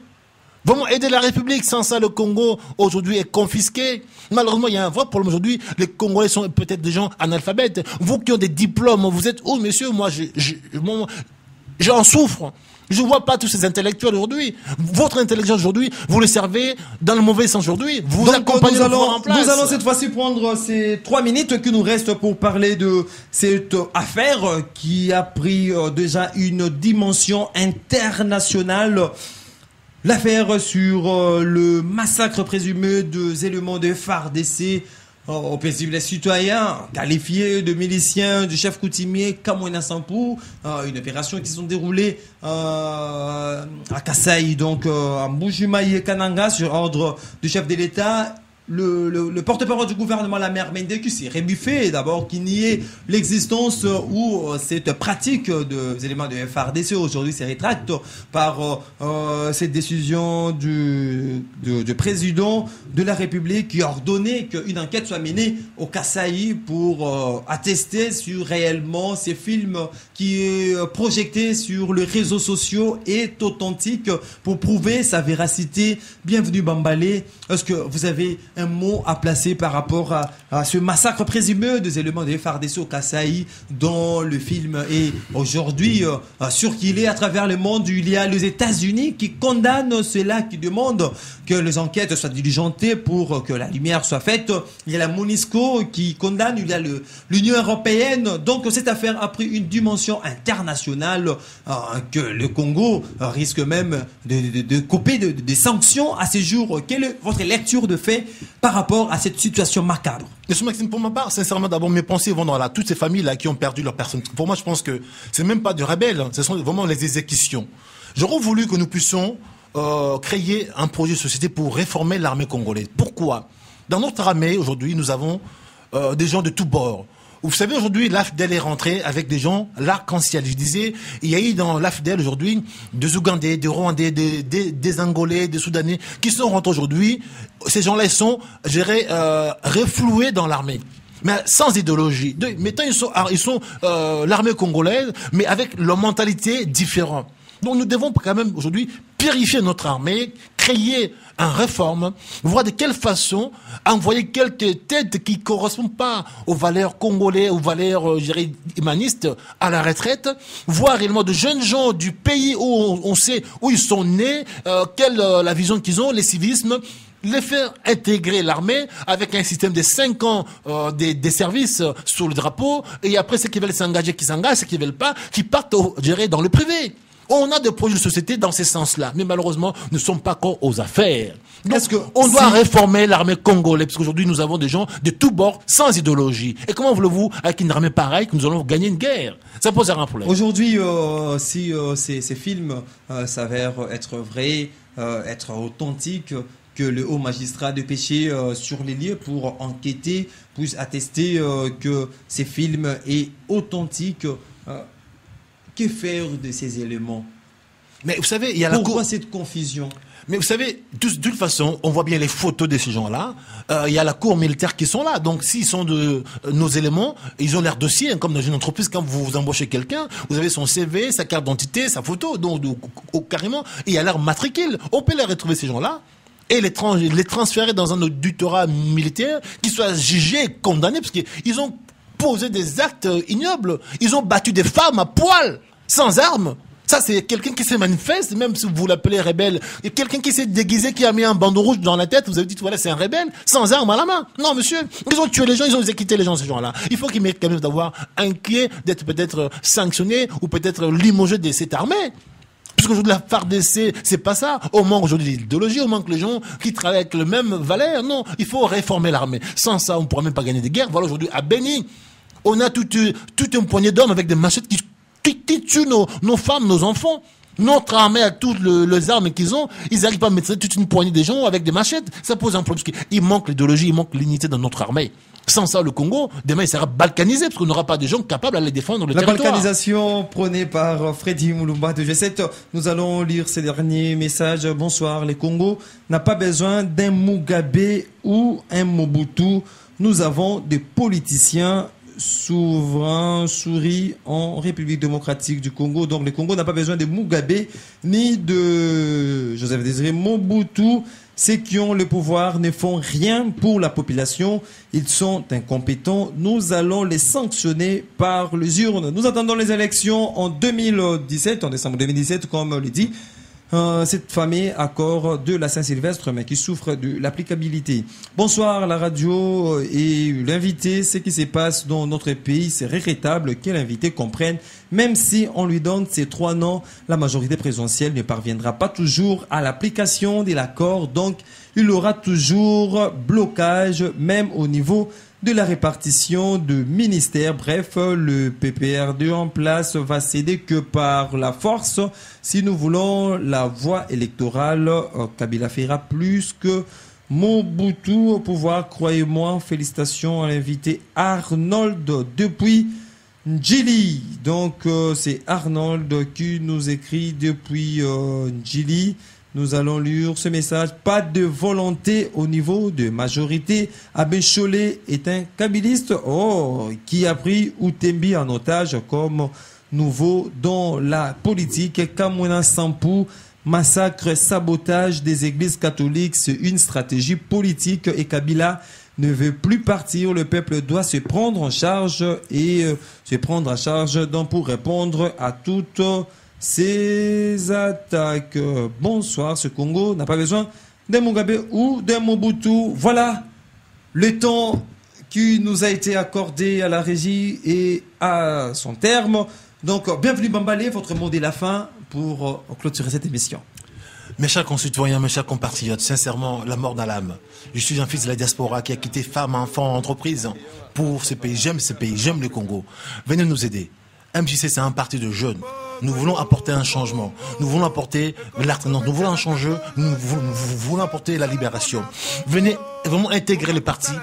Vraiment aider la République. Sans ça, le Congo, aujourd'hui, est confisqué. Malheureusement, il y a un vrai problème aujourd'hui. Les Congolais sont peut-être des gens analphabètes. Vous qui ont des diplômes, vous êtes où, messieurs? Moi, j'en souffre. Je vois pas tous ces intellectuels aujourd'hui. Votre intelligence aujourd'hui, vous le servez dans le mauvais sens aujourd'hui. Vous accompagnez le pouvoir en place. Nous allons cette fois-ci prendre ces 3 minutes qui nous restent pour parler de cette affaire qui a pris déjà une dimension internationale. L'affaire sur le massacre présumé des éléments de FARDC aux paisibles citoyens, qualifiés de miliciens du chef coutumier Kamwina Sampou, une opération qui s'est déroulée à Kasai, donc à Mbujimayi et Kananga, sur ordre du chef de l'État. Le porte-parole du gouvernement, la maire Mendeku, s'est rebuffé d'abord qu'il niait l'existence ou cette pratique des éléments de FARDC. Aujourd'hui, c'est rétracte par cette décision du président de la République qui a ordonné qu'une enquête soit menée au Kasai pour attester sur réellement ces films qui est projeté sur les réseaux sociaux est authentique pour prouver sa véracité. Bienvenue Bambalé. Est-ce que vous avez un mot à placer par rapport à ce massacre présumé des éléments de FARDC au Kasai dont le film est aujourd'hui circulé à travers le monde? Il y a les États-Unis qui condamnent cela, qui demandent que les enquêtes soient diligentées pour que la lumière soit faite. Il y a la MONUSCO qui condamne, il y a l'Union européenne. Donc cette affaire a pris une dimension internationale que le Congo risque même de couper des sanctions à ces jours. Quelle est votre lecture de fait par rapport à cette situation macabre? Monsieur Maxime, pour ma part, sincèrement, d'abord, mes pensées vont dans toutes ces familles-là qui ont perdu leur personne. Pour moi, je pense que c'est même pas des rebelles, ce sont vraiment les exécutions. J'aurais voulu que nous puissions créer un projet de société pour réformer l'armée congolaise. Pourquoi? Dans notre armée, aujourd'hui, nous avons des gens de tous bords. Vous savez, aujourd'hui, l'AFDEL est rentré avec des gens l'arc-en-ciel. Je disais, il y a eu dans l'AFDEL aujourd'hui des Ougandais, des Rwandais, des Angolais, des Soudanais qui sont rentrés aujourd'hui. Ces gens-là, ils sont, je dirais, refloués dans l'armée. Mais sans idéologie. Maintenant, ils sont l'armée congolaise, mais avec leur mentalité différente. Donc nous devons quand même aujourd'hui purifier notre armée, créer une réforme, voir de quelle façon envoyer quelques têtes qui ne correspondent pas aux valeurs congolaises, aux valeurs, je dirais, humanistes à la retraite, voir réellement de jeunes gens du pays où on sait où ils sont nés, quelle la vision qu'ils ont, les civismes, les faire intégrer l'armée avec un système de 5 ans des services sous le drapeau, et après ceux qui veulent s'engager, qui s'engagent, ceux qui ne veulent pas, qui partent, je dirais, dans le privé. On a des projets de société dans ces sens-là, mais malheureusement, nous ne sommes pas encore aux affaires. Donc, on doit réformer l'armée congolaise, parce qu'aujourd'hui, nous avons des gens de tous bords, sans idéologie. Et comment voulez-vous, avec une armée pareille, que nous allons gagner une guerre? Ça pose un problème. Aujourd'hui, si ces films s'avèrent être vrais, être authentiques, que le haut magistrat de péché sur les lieux pour enquêter, puisse attester que ces films est authentique. Que faire de ces éléments? Mais vous savez, il y a pourquoi cette confusion? Mais vous savez, de toute façon, on voit bien les photos de ces gens-là. Il y a la cour militaire qui sont là. Donc, s'ils sont de nos éléments, ils ont leur dossier, hein, comme dans une entreprise. Quand vous embauchez quelqu'un, vous avez son CV, sa carte d'identité, sa photo, donc carrément, il y a leur matricule. On peut les retrouver, ces gens-là, et les transférer dans un auditorat militaire qui soit jugé et condamné, parce qu'ils ont posé des actes ignobles. Ils ont battu des femmes à poil, sans armes. Ça, c'est quelqu'un qui se manifeste, même si vous l'appelez rebelle. Et quelqu'un qui s'est déguisé, qui a mis un bandeau rouge dans la tête, vous avez dit, voilà, c'est un rebelle, sans armes à la main. Non, monsieur, ils ont tué les gens, ils ont exécuté les gens, ces gens-là. Il faut qu'ils méritent quand même d'avoir inquiet, d'être peut-être sanctionnés, ou peut-être limogés de cette armée. Puisqu'aujourd'hui, la FARDC, c'est pas ça. On manque aujourd'hui l'idéologie, on manque les gens qui travaillent avec le même valeur. Non, il faut réformer l'armée. Sans ça, on ne pourra même pas gagner des guerres. Voilà, aujourd'hui, à Béni, on a toute une poignée d'hommes avec des machettes qui tuent nos femmes, nos enfants. Notre armée a toutes les armes qu'ils ont, ils n'arrivent pas à mettre toute une poignée de gens avec des machettes. Ça pose un problème. Il manque l'idéologie, il manque l'unité dans notre armée. Sans ça, le Congo, demain, il sera balkanisé parce qu'on n'aura pas de gens capables d'aller défendre le territoire. La balkanisation prônée par Freddy Mulumba de G7. Nous allons lire ces derniers messages. Bonsoir, les Congo n'a pas besoin d'un Mugabe ou un Mobutu. Nous avons des politiciens souverains souris en République démocratique du Congo. Donc le Congo n'a pas besoin de Mugabe ni de Joseph Désiré Mobutu. Ceux qui ont le pouvoir ne font rien pour la population. Ils sont incompétents. Nous allons les sanctionner par les urnes. Nous attendons les élections en 2017, en décembre 2017, comme le dit cette fameux accord de la Saint-Sylvestre, mais qui souffre de l'applicabilité. Bonsoir la radio et l'invité. Ce qui se passe dans notre pays, c'est regrettable que l'invité comprenne. Même si on lui donne ces 3 noms, la majorité présidentielle ne parviendra pas toujours à l'application de l'accord. Donc, il aura toujours blocage, même au niveau de la répartition de ministères. Bref, le PPRD en place va céder que par la force. Si nous voulons la voie électorale, Kabila fera plus que Mobutu au pouvoir. Croyez-moi, félicitations à l'invité Arnold depuis Njili. Donc, c'est Arnold qui nous écrit depuis Njili. Nous allons lire ce message. Pas de volonté au niveau de majorité. Abbé Cholé est un kabiliste qui a pris Outembi en otage comme nouveau dans la politique. Kamwena Sampou, massacre, sabotage des églises catholiques, c'est une stratégie politique et Kabila ne veut plus partir. Le peuple doit se prendre en charge donc pour répondre à toutes ces attaques. Bonsoir, ce Congo n'a pas besoin d'un Mugabe ou d'un Mobutu. Voilà le temps qui nous a été accordé à la régie et à son terme. Donc, bienvenue Bambalé, votre mot de la fin pour clôturer cette émission. Mes chers concitoyens, mes chers compatriotes, sincèrement, la mort dans l'âme. Je suis un fils de la diaspora qui a quitté femme, enfant, entreprise pour ce pays. J'aime ce pays, j'aime le Congo. Venez nous aider. MJC, c'est un parti de jeunes. Nous voulons apporter un changement. Nous voulons apporter l'alternance. Nous voulons un changer. Nous voulons apporter la libération. Venez vraiment intégrer les partis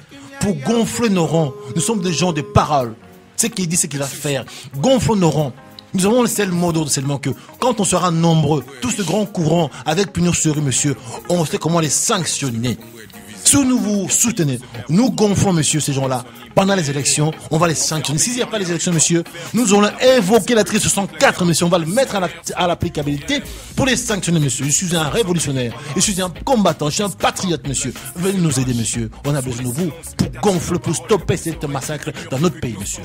pour gonfler nos rangs. Nous sommes des gens de parole. Ce qu'il dit, ce qu'il va faire. Gonfler nos rangs. Nous avons le seul mot d'ordre seulement que quand on sera nombreux, tout ce grand courant avec pignon sur rue, monsieur, on sait comment les sanctionner. Si nous vous soutenez, nous gonflons, monsieur, ces gens-là. Pendant les élections, on va les sanctionner. S'il n'y a pas les élections, monsieur, nous allons évoquer l'article 64, monsieur. On va le mettre à l'applicabilité pour les sanctionner, monsieur. Je suis un révolutionnaire. Je suis un combattant. Je suis un patriote, monsieur. Venez nous aider, monsieur. On a besoin de vous pour gonfler, pour stopper cette massacre dans notre pays, monsieur.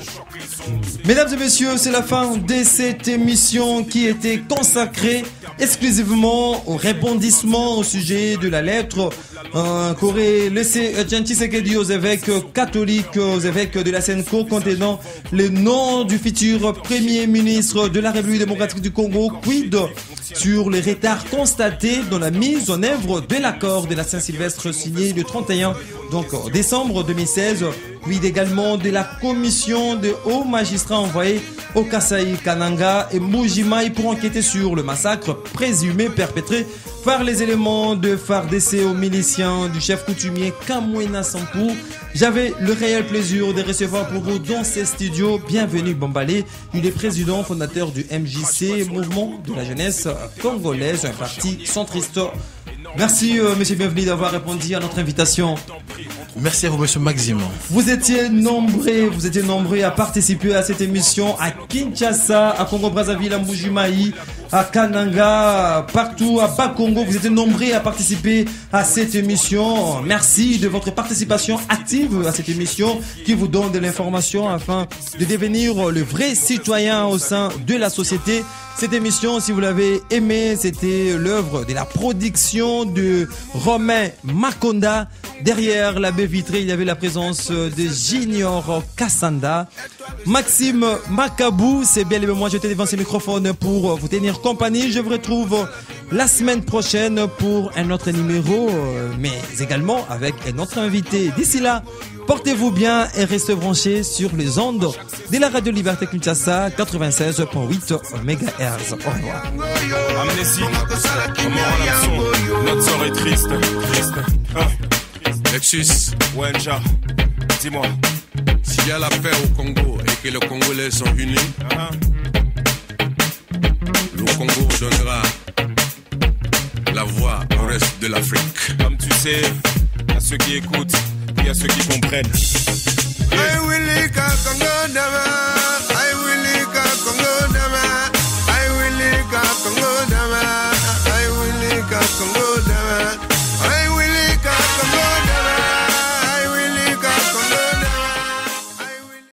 Mesdames et messieurs, c'est la fin de cette émission qui était consacrée exclusivement au rebondissement au sujet de la lettre qu'aurait laissé Tshisekedi aux évêques catholiques, aux évêques de la Senko, contenant le nom du futur premier ministre de la République démocratique du Congo. Quid sur les retards constatés dans la mise en œuvre de l'accord de la Saint-Sylvestre signé le 31 décembre 2016. Quid également de la commission de hauts magistrats envoyés au Kasai Kananga et Mujimai pour enquêter sur le massacre présumé perpétré par les éléments de FARDC aux miliciens du chef coutumier Kamwena Sampou. J'avais le réel plaisir de recevoir pour vous dans ces studios. Bienvenue Bambalé, il est président fondateur du MJC, Mouvement de la Jeunesse Congolaise, un parti centriste. Merci monsieur Bienvenu d'avoir répondu à notre invitation. Merci à vous monsieur Maxime. Vous étiez nombreux à participer à cette émission à Kinshasa, à Congo-Brazzaville, à Mbujimayi, à Kananga, partout à Bas-Congo. Vous étiez nombreux à participer à cette émission. Merci de votre participation active à cette émission qui vous donne de l'information afin de devenir le vrai citoyen au sein de la société. Cette émission, si vous l'avez aimée, c'était l'œuvre de la production de Romain Makonda. Derrière la baie vitrée, il y avait la présence de Junior Kassanda. Maxime Makabou, c'est bien moi, j'étais devant ce microphone pour vous tenir compagnie. Je vous retrouve la semaine prochaine pour un autre numéro, mais également avec un autre invité. D'ici là, portez-vous bien et restez branchés sur les ondes de la Radio Liberté Kinshasa 96.8 MHz. Au revoir. Amnésie, notre sort est triste. Lexus, Wenja, dis-moi. S'il y a la paix au Congo et que les Congolais sont unis, le Congo donnera la voix au reste de l'Afrique. Comme tu sais, il y a ceux qui écoutent, il y a ceux qui comprennent. Hey, Willy Kakongo.